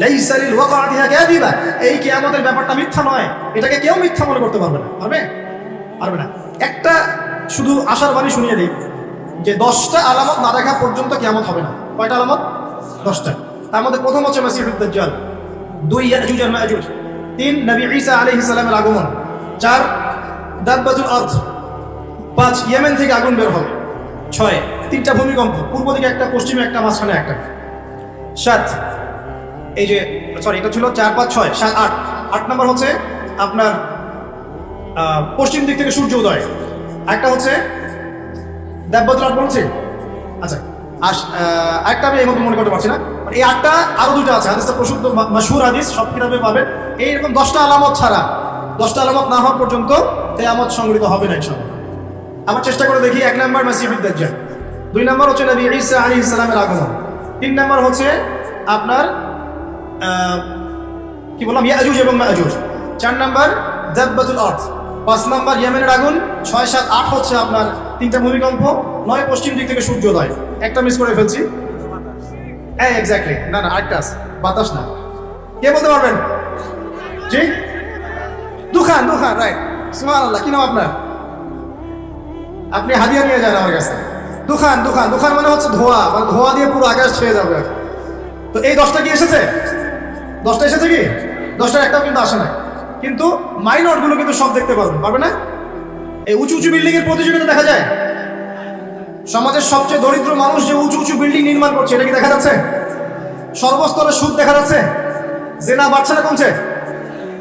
লাইসা লিল ওয়াকাআতিহা কাযিবা, এই কিয়ামতের ব্যাপারটা মিথ্যা নয়, এটাকে কেউ মিথ্যা মনে করতে পারবে না। পারবে? পারবে না। একটা শুধু আশার বাণী শুনিয়ে দিই যে 10টা আলামত না দেখা পর্যন্ত কিয়ামত হবে না। কয়টা আলামত? 10টা। তার মধ্যে প্রথম হচ্ছে মাসিহুদ দাজ্জাল, 2 ইয়াজুজ আর মাজুজ, 3 নবী ঈসা আলাইহিস সালামের আগমন, 4 দাব্বাতুল আরদ, 5 ইয়েমেন থেকে আগুন বের হবে, 6 3টা ভূমিকম্প, পূর্ব দিকে একটা, পশ্চিমে একটা, মাঝখানে একটা, 7 এই যে সরি এটা ছিল 4 5 6 7 8, 8 নম্বর হচ্ছে আপনার পশ্চিম দিক থেকে সূর্য উদয়, একটা হচ্ছে দাব্বাতুল আরদ বলছি। আচ্ছা, আর একটা আমি এই মধ্যে মনে করতে পারছি না। এই 8টা আরো 2টা আছে, হাদিসটা প্রসিদ্ধ মাশহুর হাদিস, সব কিতাবে পাবেন। এইরকম 10টা আলামত ছাড়া, 10টা আলামত না হওয়া পর্যন্ত কিয়ামত সংঘটিত হবে না ইনশাআল্লাহ। আমার চেষ্টা করে দেখি। 1 নম্বর মাসিহুদ দাজ্জাল, 2 নম্বর হচ্ছে নবী ঈসা আলাইহিস সালামের আগমন, 3 নম্বর হচ্ছে আপনার কি বললাম ইয়াজুজ এবং মাজুজ, 4 নম্বর দাব্বাতুল আরদ, 5 নম্বর ইয়েমেনের আগুন, 6 7 8 হচ্ছে আপনার 3টা ভূমিকম্প, 9 পশ্চিম দিক থেকে সূর্যোদয়। একটা মিস করে ফেলছি। হ্যাঁ এক্স্যাক্টলি, না না আরেকটা আছে, বাতাস না। কে বলতে পারবেন? জি, দুখান, দুখান, রাইট। সুবহানাল্লাহ, কি নাম আপনার? আপনি হাদিয়া নিয়ে যান আমার কাছে। দুখান, দুখান, দুখান মানে হচ্ছে ধোঁয়া, মানে ধোঁয়া দিয়ে পুরো আকাশ ছেয়ে যাবে। তো এই 10টা কি এসেছে? 10টা এসেছে কি? 10টার একটাও কিন্তু আসে না। কিন্তু মাইনরগুলো কিন্তু সব দেখতে পারবে, পারবে না? এই উঁচু উঁচু বিল্ডিং এর প্রতিযোগিতা দেখা যায়। সমাজের সবচেয়ে দরিদ্র মানুষ যে উঁচু উঁচু বিল্ডিং নির্মাণ করছে, এটা কি দেখা যাচ্ছে? সর্বস্তরে সুদ দেখা যাচ্ছে। জেনা বাড়ছে না কমছে?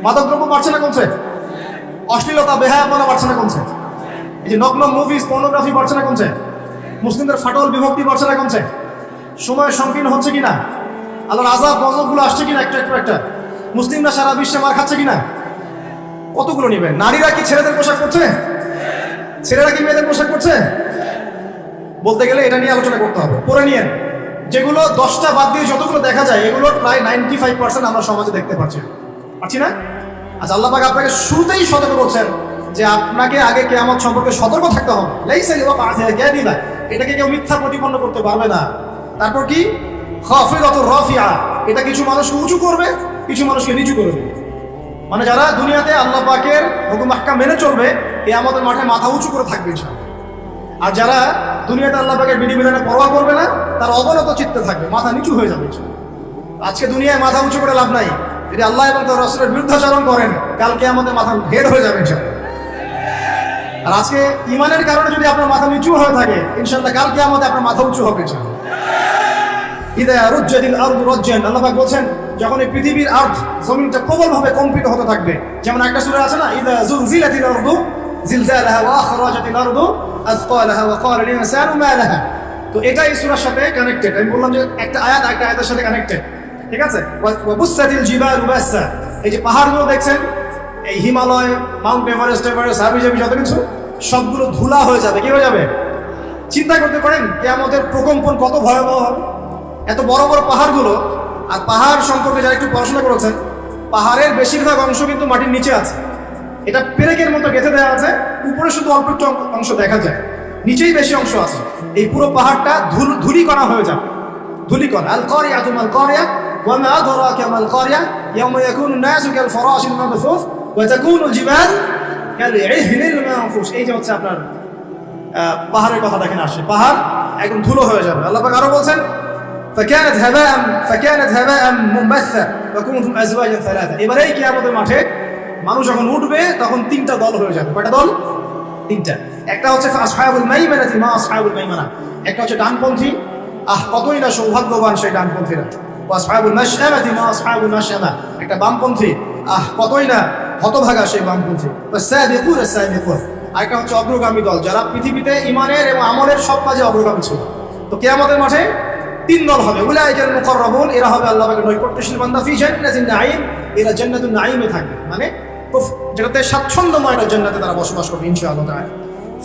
মাদকদ্রব্য বাড়ছে না কমছে? অশ্লীলতা বেহায়াপনা বাড়ছে না কমছে? এই যে নগ্ন মুভিজ, পর্নোগ্রাফি বাড়ছে না কমছে? মুসলিমদের ফাটল বিভক্তি বাড়ছে না কমছে? সময় সংকীর্ণ হচ্ছে কিনা? আল্লাহর আযাব গজবগুলো আসছে কিনা একটা একটা একটা? মুসলিমরা সারা বিশ্বে মার খাচ্ছে কিনা? কতগুলো নেবেন? নারীরা কি ছেলেদের পোশাক করছে? ছেলেরা কি মেয়েদের পোশাক করছে? বলতে গেলে এটা নিয়ে আলোচনা করতে হবে। পরে নিয়েন, যেগুলো 10টা বাদ দিয়ে যতগুলো দেখা যায়, এগুলোর প্রায় 95% আমরা সমাজে দেখতে পাচ্ছি না? আচ্ছা, আল্লাহ পাক আপনাকে শুরুতেই সতর্ক করছেন যে আপনাকে আগে কিয়ামত সম্পর্কে সতর্ক থাকতে হবে। লাইসা লিল ওয়াকাআতিহা কাযিবা, এটাকে কেউ মিথ্যা প্রতিপন্ন করতে পারবে না। তারপর কি? খাফিদাতুর রাফিআ, এটা কিছু মানুষকে উঁচু করবে, কিছু মানুষকে নিচু করবে। মানে যারা দুনিয়াতে আল্লাহ পাকের হুকুম আহকাম মেনে চলবে, কিয়ামতের মাঠে মাথা উঁচু করে থাকবে ইনশাআল্লাহ। আর যারা দুনিয়াতে আল্লাহ পাকের বিধিবিধানে পরোয়া করবে না, তার অবনত চিত্তে থাকবে, মাথা নিচু হয়ে যাবে ইনশাআল্লাহ। আজকে দুনিয়ায় মাথা উঁচু করে লাভ নাই। যদি আল্লাহ এবং তার রাসূলের বিরুদ্ধাচরণ করেন, কাল কিয়ামতে মাথা হেড হয়ে যাবে ইনশাআল্লাহ। আর আজকে ঈমানের কারণে যদি আপনার মাথা নিচু হয়ে থাকে, ইনশাআল্লাহ কাল কিয়ামতে আপনার মাথা উঁচু হবে ইনশাআল্লাহ। ইযা রুজ্জাতিল আরদু রাজ্জান, আল্লাহ পাক বলেন যখন এই পৃথিবীর আরদ, জমিনটা প্রবলভাবে কম্পিত হতে থাকবে। যেমন একটা সূরা আছে না, ইযা যুলজিলাতিল আরদু জিলজালাহা ওয়া আখরাজাতিল আরদু আসকালাহা ওয়া ক্বালা লিল ইনসানু মা লাহা। তো এটা এই সূরার সাথে কানেক্টেড। আমি বললাম যে একটা আয়াত একটা আয়াতের সাথে কানেক্টেড, ঠিক আছে? ওয়া বুসাতিল জিবালু বাসসা, এই যে পাহাড়গুলো দেখছেন, এই হিমালয়, মাউন্ট এভারেস্ট, হাবিজাবি যত কিছু, সবগুলো ধুলা হয়ে যাবে। কি হয়ে যাবে? চিন্তা করতে পারেন কিয়ামতের প্রকম্পন কত ভয়াবহ হবে। এত বড় বড় পাহাড়গুলো, আর পাহাড় সম্পর্কে যারা একটু পড়াশোনা করেছেন, পাহাড়ের বেশিরভাগ অংশ কিন্তু মাটির নিচে আছে। এটা পেরেকের মতো গেঁথে দেওয়া আছে, উপরে শুধু অল্প একটু অংশ দেখা যায়, নিচেই বেশি অংশ আছে। এই পুরো পাহাড়টা ধূলিকণা হয়ে যাবে, ধূলিকণা। আল কারিয়াতুল কারিয়া, ওয়ামা আদরাকা মাল কারিয়া ইয়াওমা ইয়াকুনুন নাসু কাল ফারাশিল মাবথুস ওয়া তাকুনুল জিবাল কাল ইহনিল মানফুস। এই যে হচ্ছে আপনার পাহাড়ের কথা দেখেন আসে, পাহাড় একদম ধুলো হয়ে যাবে। আল্লাহ পাক আরো বলছেন فكانت هباء منبثا وكنتم ازواجا ثلاثه। এবারে এই কিয়ামতের মাঠে মানুষ যখন উঠবে তখন তিনটা দল হয়ে যাবে। কয়টা দল? তিনটা। একটা হচ্ছে আসহাবুল মাইমানাতি মা আসহাবুল মাইমানা, একটা হচ্ছে ডানপন্থী, কতই না সৌভাগ্যবান সেই ডানপন্থীরা। ওয়া আসহাবুল মাশআমাতি মা আসহাবুল মাশআমা, একটা বামপন্থী, কতই না হতভাগা সেই বামপন্থী। ওয়া সাবিকুন সাবিকুন, আরেকটা হচ্ছে অগ্রগামী দল, যারা পৃথিবীতে ঈমানের এবং আমলের সব কাজে অগ্রগামী ছিল। তো কিয়ামতের মাঠে তিন দল হবে। উলাইকাল মুকাররাবুন, এরা হবে আল্লাহ পাকের নৈকট্যশীল বান্দা, ফি জান্নাতিন নাঈম, এরা জান্নাতুন নাঈমে থাকবে, মানে যেটাতে স্বাচ্ছন্দ্যময় একটা জান্নাতে তারা বসবাস করবে ইনশাআল্লাহ তাআলা।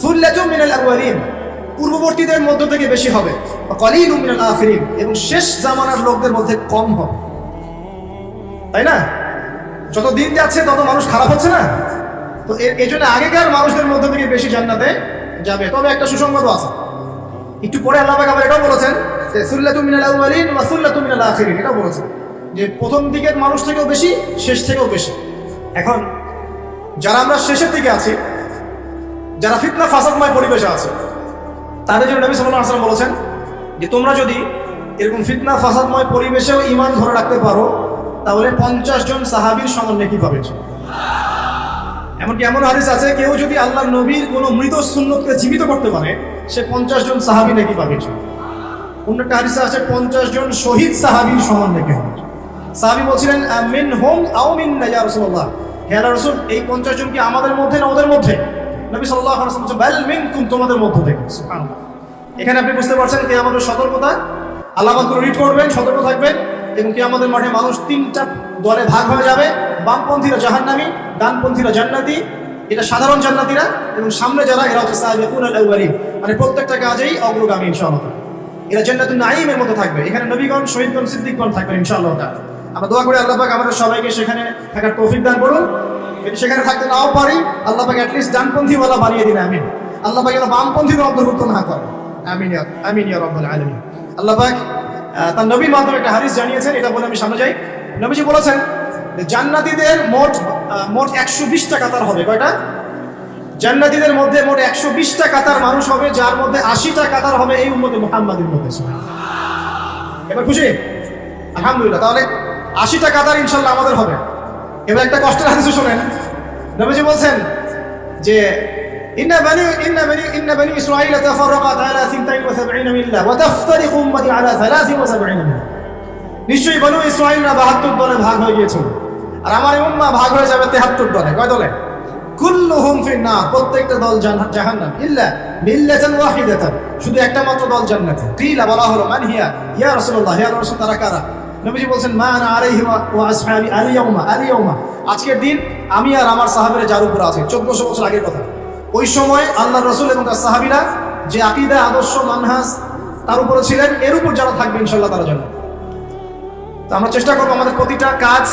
সুল্লাতুম মিনাল আউয়ালিন, পূর্ববর্তীদের মধ্য থেকে বেশি হবে, ওয়া কলিলুম মিনাল আখিরিন, এবং শেষ জামানার লোকদের মধ্যে কম হবে। তাই না? যত দিন যাচ্ছে তত মানুষ খারাপ হচ্ছে না? তো এই জন্য আগেকার মানুষদের মধ্য থেকে বেশি জান্নাতে যাবে। তবে একটা সুসংবাদ আছে, একটু পরে আল্লাহ পাক আবার এটাও বলেছেন যে সুল্লাতুম মিনাল আউয়ালিন ওয়া সুল্লাতুম মিনাল আখিরিন, এটা বলেছেন যে প্রথম দিকের মানুষ থেকেও বেশি, শেষ থেকেও বেশি। এখন যারা আমরা শেষের দিকে আছি, যারা ফিতনা ফাসাদময় পরিবেশে আছে, তাদের জন্য নবী সাল্লাল্লাহু আলাইহি ওয়াসাল্লাম বলেছেন যে তোমরা যদি এরকম ফিতনা ফাসাদময় পরিবেশেও ঈমান ধরে রাখতে পারো তাহলে 50 জন সাহাবীর সমান নেকি পাবে। এমনকি এমন হাদিস আছে, কেউ যদি আল্লাহর নবীর কোনো মৃত সুন্নতকে জীবিত করতে পারে সে 50 জন সাহাবী নেকি পাবে। অন্য একটা হাদিসে আছে 50 জন শহীদ সাহাবীর সমান নেকি হবে। সাহাবী বলছিলেন মিনহুম আও মিন্না ইয়া রাসূলুল্লাহ, হে আল্লাহর রাসূল এই 50 জন কি আমাদের মধ্যে না ওদের মধ্যে? নবী সাল্লাল্লাহু আলাইহি ওয়াসাল্লাম বলেন বাল মিনকুম, তোমাদের মধ্য থেকে। সুবহানাল্লাহ। এখানে আপনি বুঝতে পারছেন কি আমাদের সতর্কতা, আল্লাহ পাক রিড করবেন, সতর্ক থাকবেন, এবং কি আমাদের মাঠে মানুষ তিনটা দলে ভাগ হয়ে যাবে। বামপন্থীরা জাহান্নামী, ডানপন্থীরা জান্নাতি, এটা সাধারণ জান্নাতীরা, এবং সামনে যারা এরা হচ্ছে সাবিকুনাল আউয়ালিন, মানে প্রত্যেকটা কাজেই অগ্রগামী ইনশাআল্লাহ। এরা জান্নাতুন নাঈমের মধ্যে থাকবে। এখানে নবীগণ, শহীদগণ, সিদ্দিকগণ থাকবেন ইনশাআল্লাহ তাআলা। আমরা দোয়া করি আল্লাহ পাক আমাদের সবাইকে সেখানে থাকার তৌফিক দান করুন। যদি সেখানে থাকতে নাও পারি আল্লাহ পাক অ্যাটলিস্ট ডানপন্থীওয়ালা বানিয়ে দিন, আমিন। আল্লাহ পাক যেন বামপন্থীদের অন্তর্ভুক্ত না করেন, আমিন আমিন ইয়া রাব্বাল আলামিন। আল্লাহ পাক তার নবীর মাধ্যমে একটা হাদিস জানিয়েছেন, এটা বলে আমি সামনে যাই। নবীজি বলেছেন যে জান্নাতীদের মোট 120টা কাতার হবে। কয়টা? জান্নাতীদের মধ্যে মোট 120টা কাতার মানুষ হবে, যার মধ্যে 80টা কাতার হবে এই উম্মতে মুহাম্মাদের মধ্যে। এবার খুশি? আলহামদুলিল্লাহ। তাহলে 80টা কাতার ইনশাআল্লাহ আমাদের হবে। এবার একটা কষ্টের হাদিস শুনেন। নবীজি বলছেন যে ইন্না বানি ইসরাঈল তাফাররাকাত আলা 72 মিল্লাহ ওয়া তাফতারিকু উম্মতি আলা 73 মিল্লাহ। নিশ্চয়ই বনু ইসরাঈলরা 72 দলে ভাগ হয়ে গিয়েছিল, আর আমার উম্মাহ ভাগ হয়ে যাবে 73 দলে। কয় দলে? কুল্লুহুম ফিন্নার, প্রত্যেকটা দল জাহান্নাম, ইল্লা মিল্লাতান ওয়াহিদাতান, শুধু একটা মাত্র দল জান্নাতে। কিলা, বলা হলো মান হিয়া ইয়া রাসূলুল্লাহ, ইয়া রাসূল তারা কারা? নবীজি বলছেন মা আনা আলাইহি ওয়া আসহাবি আল ইয়াউমা, আজকের দিন আমি আর আমার সাহাবীরা যার উপর আছে। 1400 বছর আগের কথা। ওই সময় আল্লাহর রাসূল এবং তার সাহাবীরা যে আকীদা, আদর্শ, মানহাজ তার উপরে ছিলেন, এর উপর যারা থাকবে ইনশাআল্লাহ তারা জান্নাত। তো আমরা চেষ্টা করবো আমাদের প্রতিটা কাজ,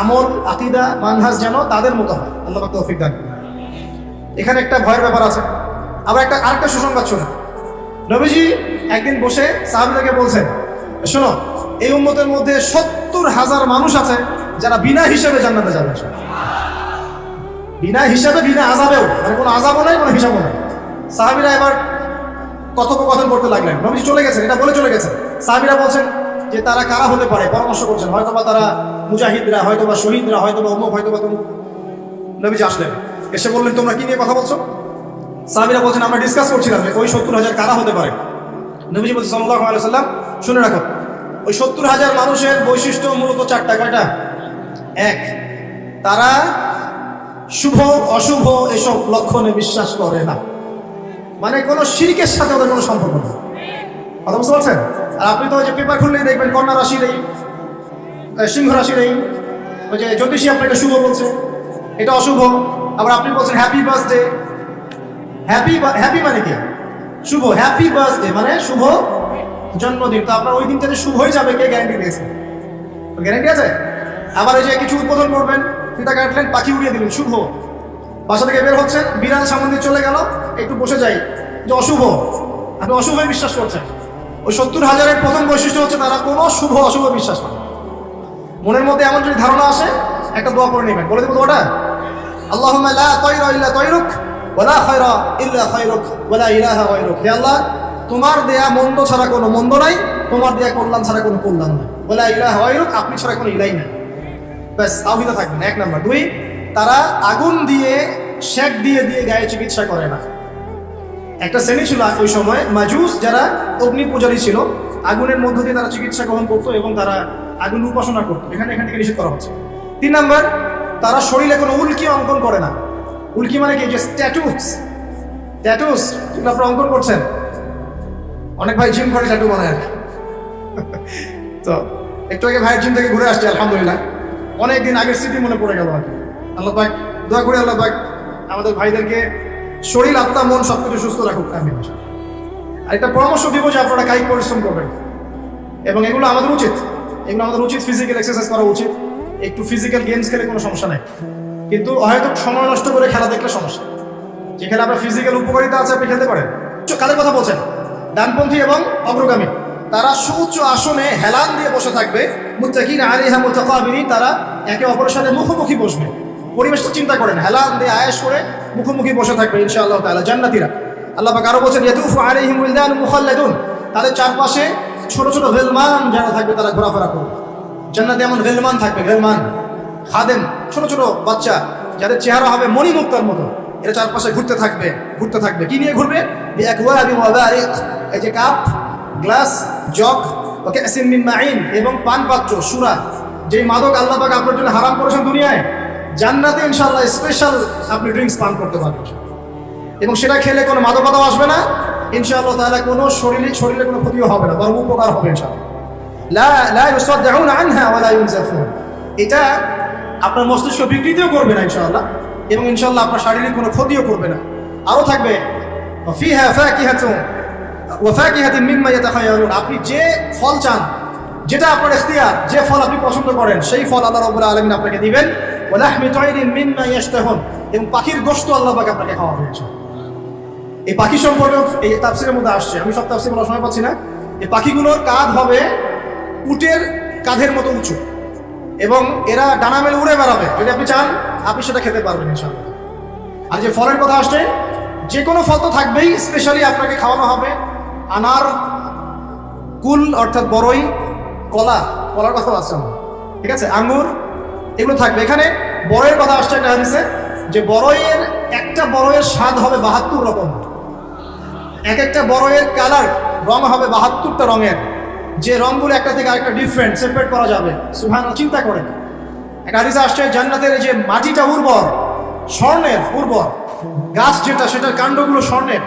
আমল, আকীদা, মানহাজ যেন তাদের মতো হয়। আল্লাহ পাক তৌফিক দান। এখানে একটা ভয়ের ব্যাপার আছে। আবার আরেকটা সুসংবাদ শোনেন। নবীজি একদিন বসে সাহাবীদেরকে বলছেন, শোনো, এই উম্মতের মধ্যে 70,000 মানুষ আছে যারা বিনা হিসাবে জান্নাতে যাবে। বিনা হিসাবে, বিনা আযাবেও, মানে কোনো আযাবও নাই, কোনো হিসাবও নাই। সাহাবীরা এবার কথোপকথন করতে লাগলেন। নবীজি চলে গেছেন, এটা বলে চলে গেছেন। সাহাবীরা বলছেন যে তারা কারা হতে পারে, পরামর্শ করছেন। হয়তোবা তারা মুজাহিদরা, হয়তোবা শহীদরা, হয়তোবা অমুক, হয়তোবা তমুক। নবীজি আসলেন, এসে বললেন তোমরা কি নিয়ে কথা বলছো? সাহাবীরা বলছেন আমরা ডিসকাস করছিলাম যে ওই 70,000 কারা হতে পারে। নবীজি বলছেন সাল্লাল্লাহু আলাইহি ওয়াসাল্লাম, শুনে রাখো, ওই 70,000 মানুষের বৈশিষ্ট্য মূলত 4টা। কয়টা? 1, তারা শুভ অশুভ এসব লক্ষণে বিশ্বাস করে না, মানে কোনো শিরকের সাথে ওদের কোনো সম্পর্ক নেই। কথা বুঝতে পারছেন? আর আপনি তো ওই যে পেপার খুললেই দেখবেন কন্যা রাশি নেই, সিংহ রাশি নেই, ওই যে জ্যোতিষী আপনাকে শুভ বলছে, এটা অশুভ। আবার আপনি বলছেন হ্যাপি বার্থডে। হ্যাপি মানে কি? শুভ। হ্যাপি বার্থডে মানে শুভ জন্মদিন। তো আপনার ওই দিনটাতে শুভ হয়ে যাবে, কে গ্যারান্টি দিয়েছে? গ্যারান্টি আছে? আবার ওই যে কিছু উদ্বোধন করবেন, ফিতা কাটলেন, পাখি উড়িয়ে দিলেন, শুভ। বাসা থেকে বের হচ্ছেন, বিড়াল সামনে দিয়ে চলে গেল, একটু বসে যাই, যে অশুভ। আপনি অশুভই বিশ্বাস করছেন। ওই 70,000-এর প্রথম বৈশিষ্ট্য হচ্ছে তারা কোনো শুভ অশুভ বিশ্বাস করে। মনের মধ্যে এমন যদি ধারণা আসে, একটা দোয়া করে নেবেন। বলে দেবো দোয়াটা, আল্লাহুম্মা লা তায়রা ইল্লা তায়রুক ওয়া লা খায়রা ইল্লা খায়রুক ওয়া লা ইলাহা গায়রুক। হে আল্লাহ, তোমার দেয়া মন্দ ছাড়া কোনো মন্দ নাই, তোমার দেয়া কল্যাণ ছাড়া কোনো কল্যাণ নাই, ওয়া লা ইলাহা গায়রুক, আপনি ছাড়া কোনো ইলাই নাই। ব্যাস, তাওহীদ থাকবেন। 1 নাম্বার। 2, তারা আগুন দিয়ে শেক দিয়ে দিয়ে গায়ে চিকিৎসা করে না। একটা শ্রেণী ছিল ওই সময় মাজুস, যারা অগ্নি পূজারী ছিল, আগুনের মধ্য দিয়ে তারা চিকিৎসা গ্রহণ করতো এবং তারা আগুন উপাসনা করতো। এখান থেকে নিষেধ করা হচ্ছে। 3 নাম্বার, তারা শরীরে কোনো উল্কি অঙ্কন করে না। উল্কি মানে কি? যে ট্যাটুস যেগুলো আপনারা অঙ্কন করছেন, অনেক ভাই জিম করে ট্যাটু বানায় আর কি। তো একটু আগে ভাইয়ের জিম থেকে ঘুরে আসছে, আলহামদুলিল্লাহ, অনেকদিন আগের স্মৃতি মনে পড়ে গেল আর কি। আল্লাহ পাক, দোয়া করি আল্লাহ পাক আমাদের ভাইদেরকে শরীর, আত্মা, মন সবকিছু সুস্থ রাখুক, আমিন। আর একটা পরামর্শ দিব যে আপনারা কায়িক পরিশ্রম করবেন, এবং এগুলো আমাদের উচিত ফিজিক্যাল এক্সারসাইজ করা উচিত। একটু ফিজিক্যাল গেমস খেলে কোনো সমস্যা নেই, কিন্তু হয়তো সময় নষ্ট করে খেলা দেখলে সমস্যা। যে খেলা আপনার ফিজিক্যাল উপকারিতা আছে, আপনি খেলতে পারেন। কাদের কথা বলছেন? ডানপন্থী এবং অগ্রগামী। তারা সুউচ্চ আসনে হেলান দিয়ে বসে থাকবে, মুত্তাকিনা আলাইহা মুতাকাবিরিন, তারা একে অপরের সাথে মুখোমুখি বসবে। পরিবেশটা চিন্তা করেন, হেলান দিয়ে আয়েশ করে মুখোমুখি বসে থাকবে ইনশাআল্লাহ তাআলা জান্নাতীরা। আল্লাহ পাক আরো বলেন, ইয়াতুফু আলাইহিম উলদানুন মুখাল্লাদুন, তাদের চারপাশে ছোট ছোট গিলমান যারা থাকবে তারা ঘোরাফেরা করবে। জান্নাতে এমন গিলমান থাকবে, গিলমান খাদেম, ছোট ছোট বাচ্চা যাদের চেহারা হবে মণিমুক্তার মতো, এরা চারপাশে ঘুরতে থাকবে। কি নিয়ে ঘুরবে? বিআকওয়াবি ওয়া বারিক, এই যে কাপ, গ্লাস, জগ, ওকে কাসিম মিন মাইন, এবং পান পাত্র, সুরা, যে মাদক আল্লাহ পাক আপনার জন্য হারাম করেছেন দুনিয়ায়, জান্নাতে ইনশাআল্লাহ স্পেশাল আপনি ড্রিঙ্কস পান করতে পারবেন, এবং সেটা খেলে কোনো মাদকতাও আসবে না ইনশাআল্লাহ তাআলা। কোনো শরীরে কোনো ক্ষতিও হবে না, বরং উপকার হবে ইনশাআল্লাহ। লা ইউসাদ্দাউনা আনহা ওয়া লা ইউনজাফুন, এটা আপনার মস্তিষ্ক বিকৃতিও করবে না ইনশাআল্লাহ, এবং ইনশাআল্লাহ আপনার শারীরিক কোনো ক্ষতিও করবে না। আরও থাকবে ফিহা ফাকিহাতুন ওয়া ফাকিহাতুন মিম্মা ইয়াতাখায়্যারুন, আপনি যে ফল চান, যেটা আপনার ইখতিয়ার, যে ফল আপনি পছন্দ করেন, সেই ফল আল্লাহ রাব্বুল আলামিন আপনাকে দিবেন। ওয়া লাহমি তায়রিন মিম্মা ইয়াশতাহুন, এবং পাখির গোশত আল্লাহ পাক আপনাকে খাওয়াবেন ইনশাআল্লাহ। এই পাখি সম্পর্কে এই তাফসীরের মধ্যে আসছে, আমি সব তাফসীর বলার সময় পাচ্ছি না। এই পাখিগুলোর কাঁধ হবে উটের কাঁধের মতো উঁচু, এবং এরা ডানা মেলে উড়ে বেড়াবে। যদি আপনি চান, আপনি সেটা খেতে পারবেন ইনশাআল্লাহ। আর যে ফলের কথা আসছে, যে কোনো ফল তো থাকবেই, স্পেশালি আপনাকে খাওয়ানো হবে আনার, কুল অর্থাৎ বড়ই, কলার কথা আসছে, ঠিক আছে, আঙ্গুর, এগুলো থাকবে। এখানে বড়ইয়ের কথা আসছে একটা হাদিসে, যে একটা বড়ইয়ের স্বাদ হবে 72 রকম, একটা বড়ইয়ের কালার, রং হবে 72টা রঙের, যে রংগুলো একটা থেকে আরেকটা ডিফারেন্ট, সেপারেট করা যাবে। সুবহানাল্লাহ, চিন্তা করেন। একটা হাদিসে আসছে জান্নাতের যে মাটিটা উর্বর, স্বর্ণের উর্বর, গাছ যেটা, সেটার কাণ্ডগুলো স্বর্ণের,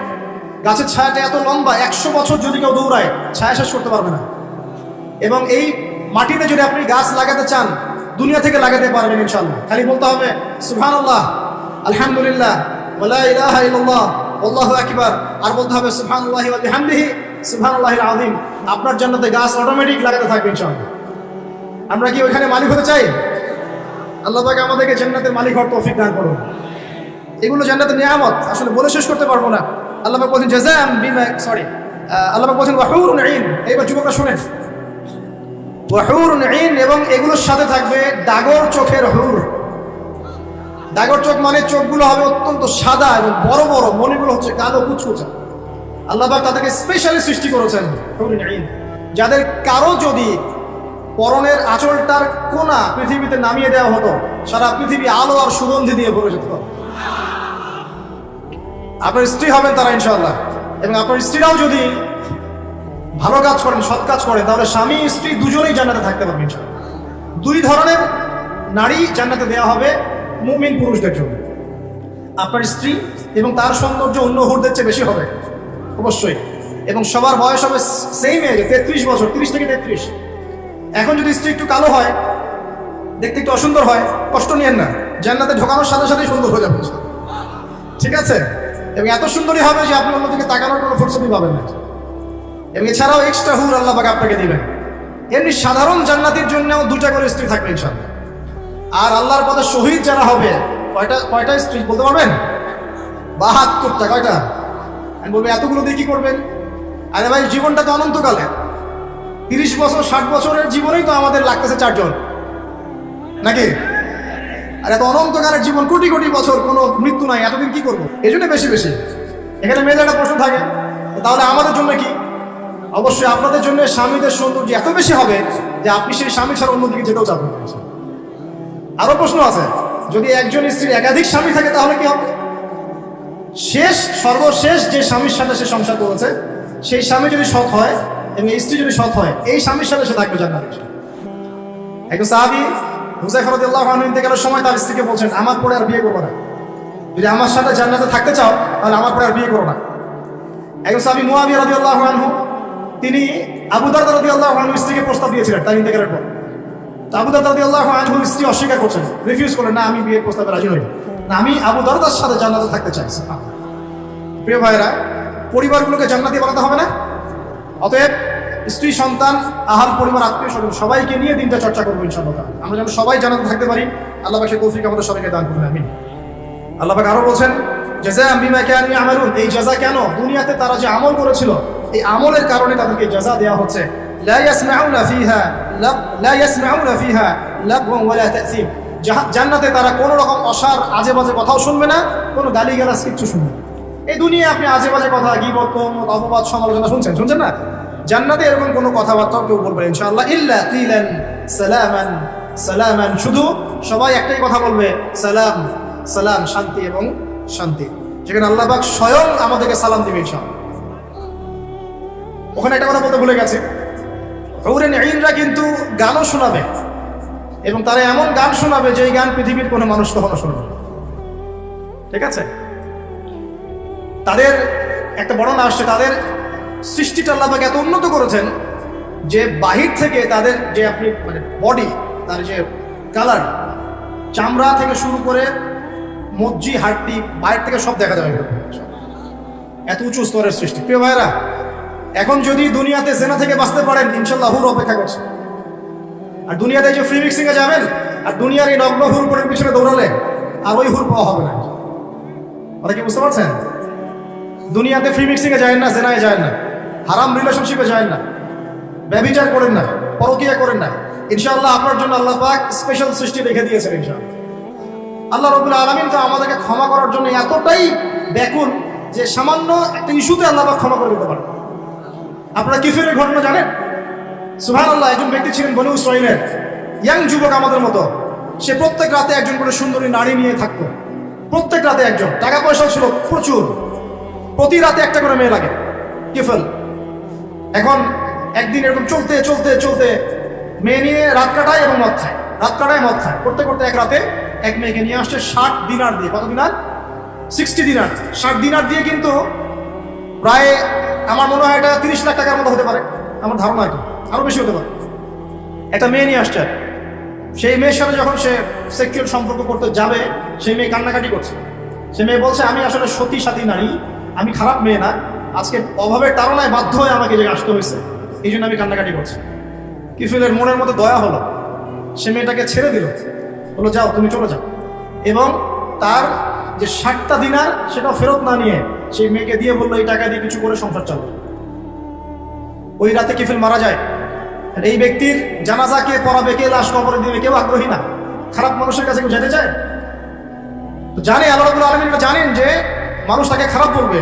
গাছের ছায়াটা এত লম্বা, 100 বছর যদি কেউ দৌড়ায় ছায়া শেষ করতে পারবে না। এবং এই মাটিতে যদি আপনি গাছ লাগাতে চান, দুনিয়া থেকে লাগাতে পারবেন ইনশাআল্লাহ। খালি বলতে হবে সুবহানাল্লাহ, আলহামদুলিল্লাহ, ওয়া লা ইলাহা ইল্লাল্লাহ, আল্লাহু আকবার, আর বলতে হবে সুবহানাল্লাহি ওয়া বিহামদিহি সুবহানাল্লাহিল আযীম। আপনার জান্নাতে গাছ অটোমেটিক লাগাতে থাকবে ইনশাআল্লাহ। আমরা কি ওইখানে মালিক হতে চাই? আল্লাহ পাক আমাদেরকে জান্নাতের মালিক হওয়ার তৌফিক দান করুন। এগুলো জান্নাতের নিয়ামত, আসলে বলে শেষ করতে পারবো না। আল্লাহ পাক বলেন জাযাম বিমা, আল্লাহ পাক বলেন ওয়া হুরুন ঈন। এইবার যুবকরা শুনেন, ওয়া হুরুন ঈন, এবং এগুলোর সাথে থাকবে ডাগর চোখের হুর। ডাগর চোখ মানে চোখগুলো হবে অত্যন্ত সাদা এবং বড় বড়, মণিগুলো হচ্ছে কালো কুচকুচে। আল্লাহ পাক তাদেরকে স্পেশালি সৃষ্টি করেছেন হুরুন ঈন, যাদের কারো যদি পরনের আঁচলটার কোনা পৃথিবীতে নামিয়ে দেওয়া হতো, সারা পৃথিবী আলো আর সুগন্ধি দিয়ে ভরে যেত। আপনার স্ত্রী হবেন তারা ইনশাআল্লাহ, এবং আপনার স্ত্রীরাও যদি ভালো কাজ করেন, সৎ কাজ করেন, তাহলে স্বামী স্ত্রী দুজনেই জান্নাতে থাকতে পারবেন ইনশাআল্লাহ। 2 ধরনের নারী জান্নাতে দেওয়া হবে মুমিন পুরুষদের জন্য। আপনার স্ত্রী, এবং তার সৌন্দর্য অন্য হুরদের চেয়ে বেশি হবে অবশ্যই, এবং সবার বয়স হবে সেম এজ, 33 বছর, 30 থেকে 33। এখন যদি স্ত্রী একটু কালো হয়, দেখতে একটু অসুন্দর হয়, কষ্ট নিয়েন না, জান্নাতে ঢোকানোর সাথে সাথেই সুন্দর হয়ে যাবে, ঠিক আছে? এবং এত সুন্দরই হবে যে আপনি অন্যদিকে তাকানোর কোনো ফুরসতই পাবেন না। এবং এছাড়াও এক্সট্রা হুর আল্লাহ পাক আপনাকে দিবেন। এমনি সাধারণ জান্নাতির জন্যও 2টা করে স্ত্রী থাকবে ইনশাআল্লাহ। আর আল্লাহর পথে শহীদ যারা হবে, কয়টা স্ত্রী বলতে পারবেন? 72টা। কয়টা? আমি বলবো এতগুলো দিয়ে কি করবেন? আরে ভাই, জীবনটা তো অনন্তকালে, 30 বছর 60 বছরের জীবনেই তো আমাদের লাগতেছে 4 জন। নাকি? আর এত অনন্তকালের জীবন, কোটি কোটি বছর, কোনো মৃত্যু নাই, এতদিন কি করবো? এই জন্য বেশি বেশি। এখানে মেয়েদের একটা প্রশ্ন থাকে, তাহলে আমাদের জন্য কি? অবশ্যই আপনাদের জন্য স্বামীদের সৌন্দর্য এত বেশি হবে যে আপনি সেই স্বামী ছাড়া অন্যদিকে যেতেও চাবেন। আরো প্রশ্ন আছে, যদি একজন স্ত্রীর একাধিক স্বামী থাকে তাহলে কি হবে? সর্বশেষ যে স্বামীর সাথে সে সংসার করেছে, সেই স্বামী যদি সৎ হয় এবং স্ত্রী যদি সৎ হয়, এই স্বামীর সাথে সে থাকবে জান্নাতে। একজন সাহাবী হুযায়ফা রাদিয়াল্লাহু আনহু ইন্তেকালের সময় তার স্ত্রীকে বলছেন, আমার পরে আর বিয়ে করবো না, যদি আমার সাথে জান্নাতে থাকতে চাও তাহলে আমার পরে আর বিয়ে করো না। একজন সাহাবী মুআবিয়া রাদিয়াল্লাহু আনহু, তিনি আবু দারদা রাদিয়াল্লাহু আনহুর স্ত্রীকে প্রস্তাব দিয়েছিলেন তার ইন্তেকালের পর। তো আবু দারদা রাদিয়াল্লাহু আনহুর স্ত্রী অস্বীকার করছেন, রিফিউজ করলেন, না আমি বিয়ের প্রস্তাবে রাজি হই না, আমি আবু দারদার সাথে জান্নাতে থাকতে চাই। প্রিয় ভাইরা, পরিবারগুলোকে জান্নাতি বানাতে হবে না? অতএব স্ত্রী, সন্তান, আহাল, পরিবার, আত্মীয় স্বজন সবাইকে নিয়ে দিনটা চর্চা করবো ইনশাআল্লাহ। আমরা যেন সবাই জান্নাতে থাকতে পারি, আল্লাহ পাক সেই তৌফিক আমাদের সবাইকে দান করুন, আমিন। আল্লাহ পাক আরো বলছেন, জাযাআন বিমা কানু ইয়ামালুন, এই জাযা কেন? দুনিয়াতে তারা যে আমল করেছিল, এই আমলের কারণে তাদেরকে জাযা দেওয়া হচ্ছে। লা ইয়াসমাউনা ফিহা লাগওয়ান ওয়ালা তা'সীম, জান্নাতে তারা কোনো রকম অসার আজে বাজে কথাও শুনবে না, কোনো গালিগালাজ কিচ্ছু শুনবে না। এই দুনিয়ায় আপনি আজে বাজে কথা, গীবত, তহমত, অপবাদ, সমালোচনা শুনছেন না? জান্নাতে এরকম কোনো কথাবার্তাও কেউ বলবে ইনশাআল্লাহ। ইল্লা কিলান সালামান সালামান, শুধু সবাই একটাই কথা বলবে, সালাম সালাম, শান্তি এবং শান্তি, যেখানে আল্লাহ পাক স্বয়ং আমাদেরকে সালাম দিবে ইনশাআল্লাহ। ওখানে একটা কথা বলতে ভুলে গেছে, হুরুন ঈনরা কিন্তু গানও শোনাবে, এবং তারা এমন গান শোনাবে যে গান পৃথিবীর কোনো মানুষ কখনো শোনাবে। ঠিক আছে? তাদের একটা বর্ণনা আসছে, তাদের সৃষ্টিটা আল্লাহ পাক এত উন্নত করেছেন যে বাহির থেকে তাদের যে আপনি মানে বডি, তার যে কালার, চামড়া থেকে শুরু করে মজ্জি, হাড্ডি, বাইরে থেকে সব দেখা যাবে, এত উঁচু স্তরের সৃষ্টি। প্রিয় ভাইরা, এখন যদি দুনিয়াতে জেনা থেকে বাঁচতে পারেন, ইনশাআল্লাহ হুর অপেক্ষা করছে। আর দুনিয়াতে যে ফ্রি মিক্সিং এ যাবেন আর দুনিয়ার এই নগ্ন হুর পরের পিছনে দৌড়ালে আর ওই হুর পাওয়া হবে না। কথা কি বুঝতে পারছেন? দুনিয়াতে ফ্রি মিক্সিং এ যায় না, জেনায় যায় না, হারাম রিলেশনশিপে যায় না, ব্যভিচার করেন না, পরকীয়া করেন না, ইনশাআল্লাহ আপনার জন্য আল্লাহ পাক স্পেশাল সৃষ্টি রেখে দিয়েছেন ইনশাআল্লাহ। আল্লাহ রাব্বুল আলামিন তো আমাদেরকে ক্ষমা করার জন্য এতটাই ব্যাকুল যে সামান্য একটা ইস্যুতে আল্লাহ পাক ক্ষমা করে দিতে পারে। আপনারা কিফিরের ঘটনা জানেন? সুবহানাল্লাহ, একজন ব্যক্তি ছিলেন বনু ইসরাঈলের, ইয়াং যুবক আমাদের মতো। সে প্রত্যেক রাতে একজন করে সুন্দরী নারী নিয়ে থাকতো, প্রত্যেক রাতে একজন। টাকা পয়সাও ছিল প্রচুর, প্রতি রাতে একটা করে মেয়ে লাগে, কিফল। এখন একদিন এরকম চলতে চলতে চলতে মেয়ে নিয়ে রাত কাটায় এবং মদ খায়, রাত কাটায় মদ খায়। করতে করতে এক রাতে এক মেয়েকে নিয়ে আসছে 60 দিনার দিয়ে। কত দিনার? 60 দিনার। 60 দিনার দিয়ে কিন্তু প্রায় আমার মনে হয় এটা 30 লাখ টাকার মতো হতে পারে, আমার ধারণা, আর কি আরো বেশি হতে পারে। একটা মেয়ে নিয়ে আসছে, সেই মেয়ের সাথে যখন সে সেক্সুয়াল সম্পর্ক করতে যাবে, সেই মেয়ে কান্নাকাটি করছে। সে মেয়ে বলছে, আমি আসলে সতী সাথী নারী, আমি খারাপ মেয়ে না, আজকে অভাবের তাড়নায় বাধ্য হয়ে আমাকে যে আসতে হয়েছে, এই জন্য আমি কান্নাকাটি করছি। কিফিলের মনের মধ্যে দয়া হলো, সে মেয়েটাকে ছেড়ে দিল, বললো যাও তুমি চলে যাও, এবং তার যে 60টা দিনার সেটা ফেরত না নিয়ে সেই মেয়েকে দিয়ে বললো, এই টাকা দিয়ে কিছু করে সংসার চালাও। ওই রাতে কিফিল মারা যায়। এই ব্যক্তির জানাজা কে পড়াবে, কে লাশ কবরে দিবে, কেউ আগ্রহী না। খারাপ মানুষের কাছে কেউ যেতে চায়? তো জানে আল্লাহ রাব্বুল আলামিন জানেন যে মানুষ তাকে খারাপ বলবে।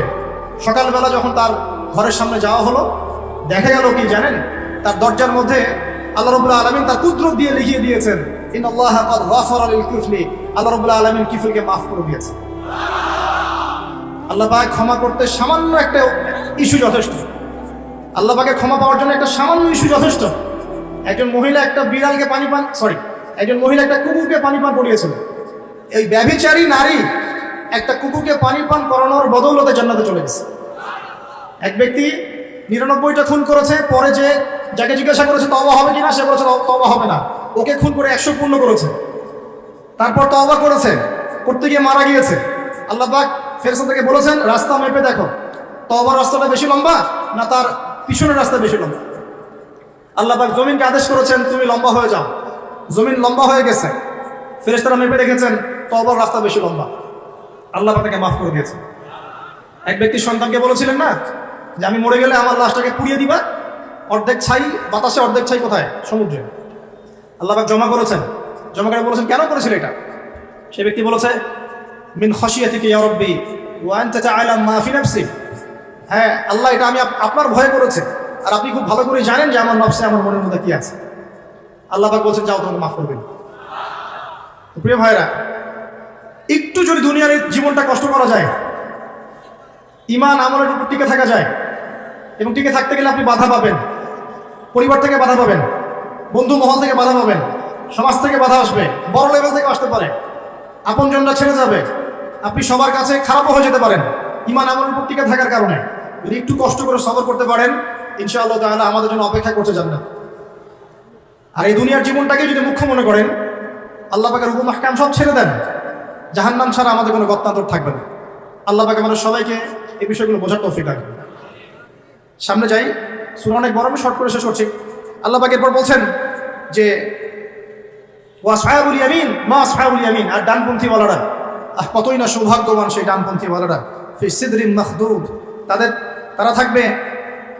সকালবেলা যখন তার ঘরের সামনে যাওয়া হলো, দেখা গেল কি জানেন, তার দরজার মধ্যে আল্লাহ রাব্বুল আলামিন তার কুদরত দিয়ে লিখিয়ে দিয়েছেন, ইন্নাল্লাহা ক্বাদ গাফারা লিল কিফলি, আল্লাহ রাব্বুল আলামিন কিফলকে মাফ করে দিয়েছেন। আল্লাহ পাক ক্ষমা করতে সামান্য একটা ইস্যু যথেষ্ট। আল্লাহ পাকে ক্ষমা পাওয়ার জন্য একটা সামান্য ইস্যু যথেষ্ট। একজন মহিলা একটা বিড়ালকে একজন মহিলা একটা কুকুরকে পানি পান করিয়েছিল। এই ব্যভিচারী নারী একটা কুকুরকে পানি পান করানোর বদৌলতে জান্নাতে চলে গেছে। এক ব্যক্তি 99টা খুন করেছে, পরে যাকে জিজ্ঞাসা করেছে তওবা হবে কিনা, সে বলেছে তওবা হবে না। ওকে খুন করে 100 পূর্ণ করেছে, তারপর তওবা করেছে, করতে গিয়ে মারা গিয়েছে। আল্লাহ পাক ফেরেশতা থেকে বলেছেন, রাস্তা মেপে দেখো, তওবার রাস্তাটা বেশি লম্বা না তার পিছনের রাস্তা বেশি লম্বা। আল্লাহ পাক জমিনকে আদেশ করেছেন, তুমি লম্বা হয়ে যাও। জমিন লম্বা হয়ে গেছে, ফেরেশতারা মেপে দেখেছেন তওবার রাস্তা বেশি লম্বা। আল্লাহ পাক তাকে মাফ করে দিয়েছে। এক ব্যক্তি সন্তানকে বলেছিলেন না যে আমি মরে গেলে আমার লাশটাকে পুড়িয়ে দিবা, অর্ধেক ছাই বাতাসে, অর্ধেক ছাই কোথায়? সমুদ্রে। আল্লাহ পাক জমা করেছেন, জমাকারী বলেছেন, কেন করেছিলে এটা? সে ব্যক্তি বলেছে, মিন খাশিয়াতিকা ইয়া রাব্বি ওয়া আনতা তা'লাম মা ফি নাফসি। হ্যাঁ আল্লাহ, এটা আমি আপনার ভয় করেছে, আর আপনি খুব ভালো করে জানেন যে আমার নফসে, আমার মনের মধ্যে কি আছে। আল্লাহ পাক বলছেন, যাও, তোমাকে মাফ করবেন। প্রিয় ভাইরা, একটু যদি দুনিয়ার এই জীবনটা কষ্ট করা যায়, ঈমান আমলের উপর টিকে থাকা যায়, এবং টিকে থাকতে গেলে আপনি বাধা পাবেন, পরিবার থেকে বাধা পাবেন, বন্ধু মহল থেকে বাধা পাবেন, সমাজ থেকে বাধা আসবে, বড় লেভেল থেকে আসতে পারে, আপনজনরা ছেড়ে যাবে, আপনি সবার কাছে খারাপও হয়ে যেতে পারেন ঈমান আমলের উপর টিকে থাকার কারণে। যদি একটু কষ্ট করে সবর করতে পারেন, ইনশাআল্লাহ তাআলা আমাদের জন্য অপেক্ষা করছে জান্নাত। আর এই দুনিয়ার জীবনটাকে যদি মুখ্য মনে করেন, আল্লাহ পাকের হুকুম আহকাম সব ছেড়ে দেন, জাহান্নাম ছাড়া আমাদের কোনো গত্যান্তর থাকবে না। আল্লাহ পাক আমাদের সবাইকে এই বিষয়গুলো বোঝার তৌফিক দান করুন। সামনে যাই, সূরা অনেক বড়, আমি শর্ট করে শেষ করছি। আল্লাহ পাক এরপর বলছেন যে ওয়াসহাবুল ইয়ামিন মা আসহাবুল ইয়ামিন, আর ডানপন্থী ওয়ালারা, কতই না সৌভাগ্যবান সেই ডানপন্থী ওয়ালারা। ফি সিদরিন মাখদুদ, তারা থাকবে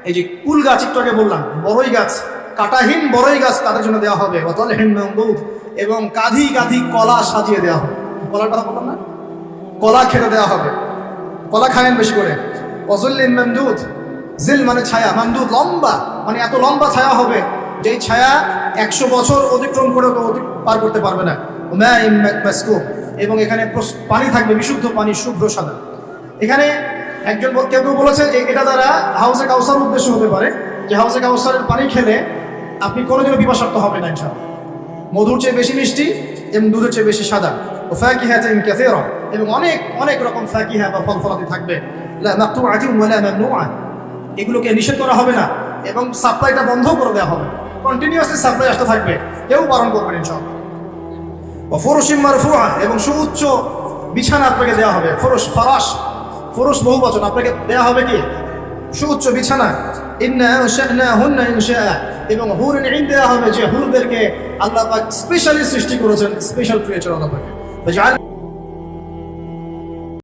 এই যে কুল গাছ, একটু আগে বললাম বড়ই গাছ, কাঁটাহীন বড়ই গাছ তাদের জন্য দেওয়া হবে। ওয়াতালহিন মামদুদ, এবং কাঁধি কাঁধি কলা সাজিয়ে দেওয়া হবে। কলার কথা বললাম না, কলা খেতে দেওয়া হবে, কলা খাবেন বেশি করে। ওয়াজুল্লিন মামদুদ, জিল মানে ছায়া, মামদুদ লম্বা, মানে এত লম্বা ছায়া হবে যেই ছায়া 100 বছর অতিক্রম করে পার করতে পারবে না। মাইম মাসকুব, এবং এখানে পানি থাকবে, বিশুদ্ধ পানি, শুভ্র সাদা। এখানে একজন কেউ বলেছে এটা দ্বারা হাউসে কাউসার উদ্দেশ্য হতে পারে, যে হাউসে কাউসারের পানি খেলে আপনি কোনোদিনও পিপাসার্ত হবে না ইনশাআল্লাহ। মধুর চেয়ে বেশি মিষ্টি এবং দুধের চেয়ে বেশি সাদা। ও ফাকিহাতিন কাসীরা, এবং অনেক অনেক রকম ফাকিহা বা ফল ফলাদি থাকবে। লা মাকতুআতিন ওয়ালা মামনুআ, এগুলোকে নিষেধ করা হবে না, এবং সাপ্লাইটা বন্ধ করে দেওয়া হবে, কন্টিনিউয়াসলি সাপ্লাই আসতে থাকবে, কেউ বারণ করবে না ইনশাআল্লাহ। ও ফুরুশিন মারফুআ, এবং সুউচ্চ বিছানা আপনাকে দেওয়া হবে। ফরাশ, ফুরুশ বহু বচন, আপনাকে দেওয়া হবে কি? সুউচ্চ বিছানা। ইন্না আনশানাহুন্না ইনশাআ, এবং হুরুন ঈন দেওয়া হবে, যে হুরদেরকে আল্লাহ পাক স্পেশালি সৃষ্টি করেছেন, স্পেশাল ক্রিয়েচার আল্লাহ পাক।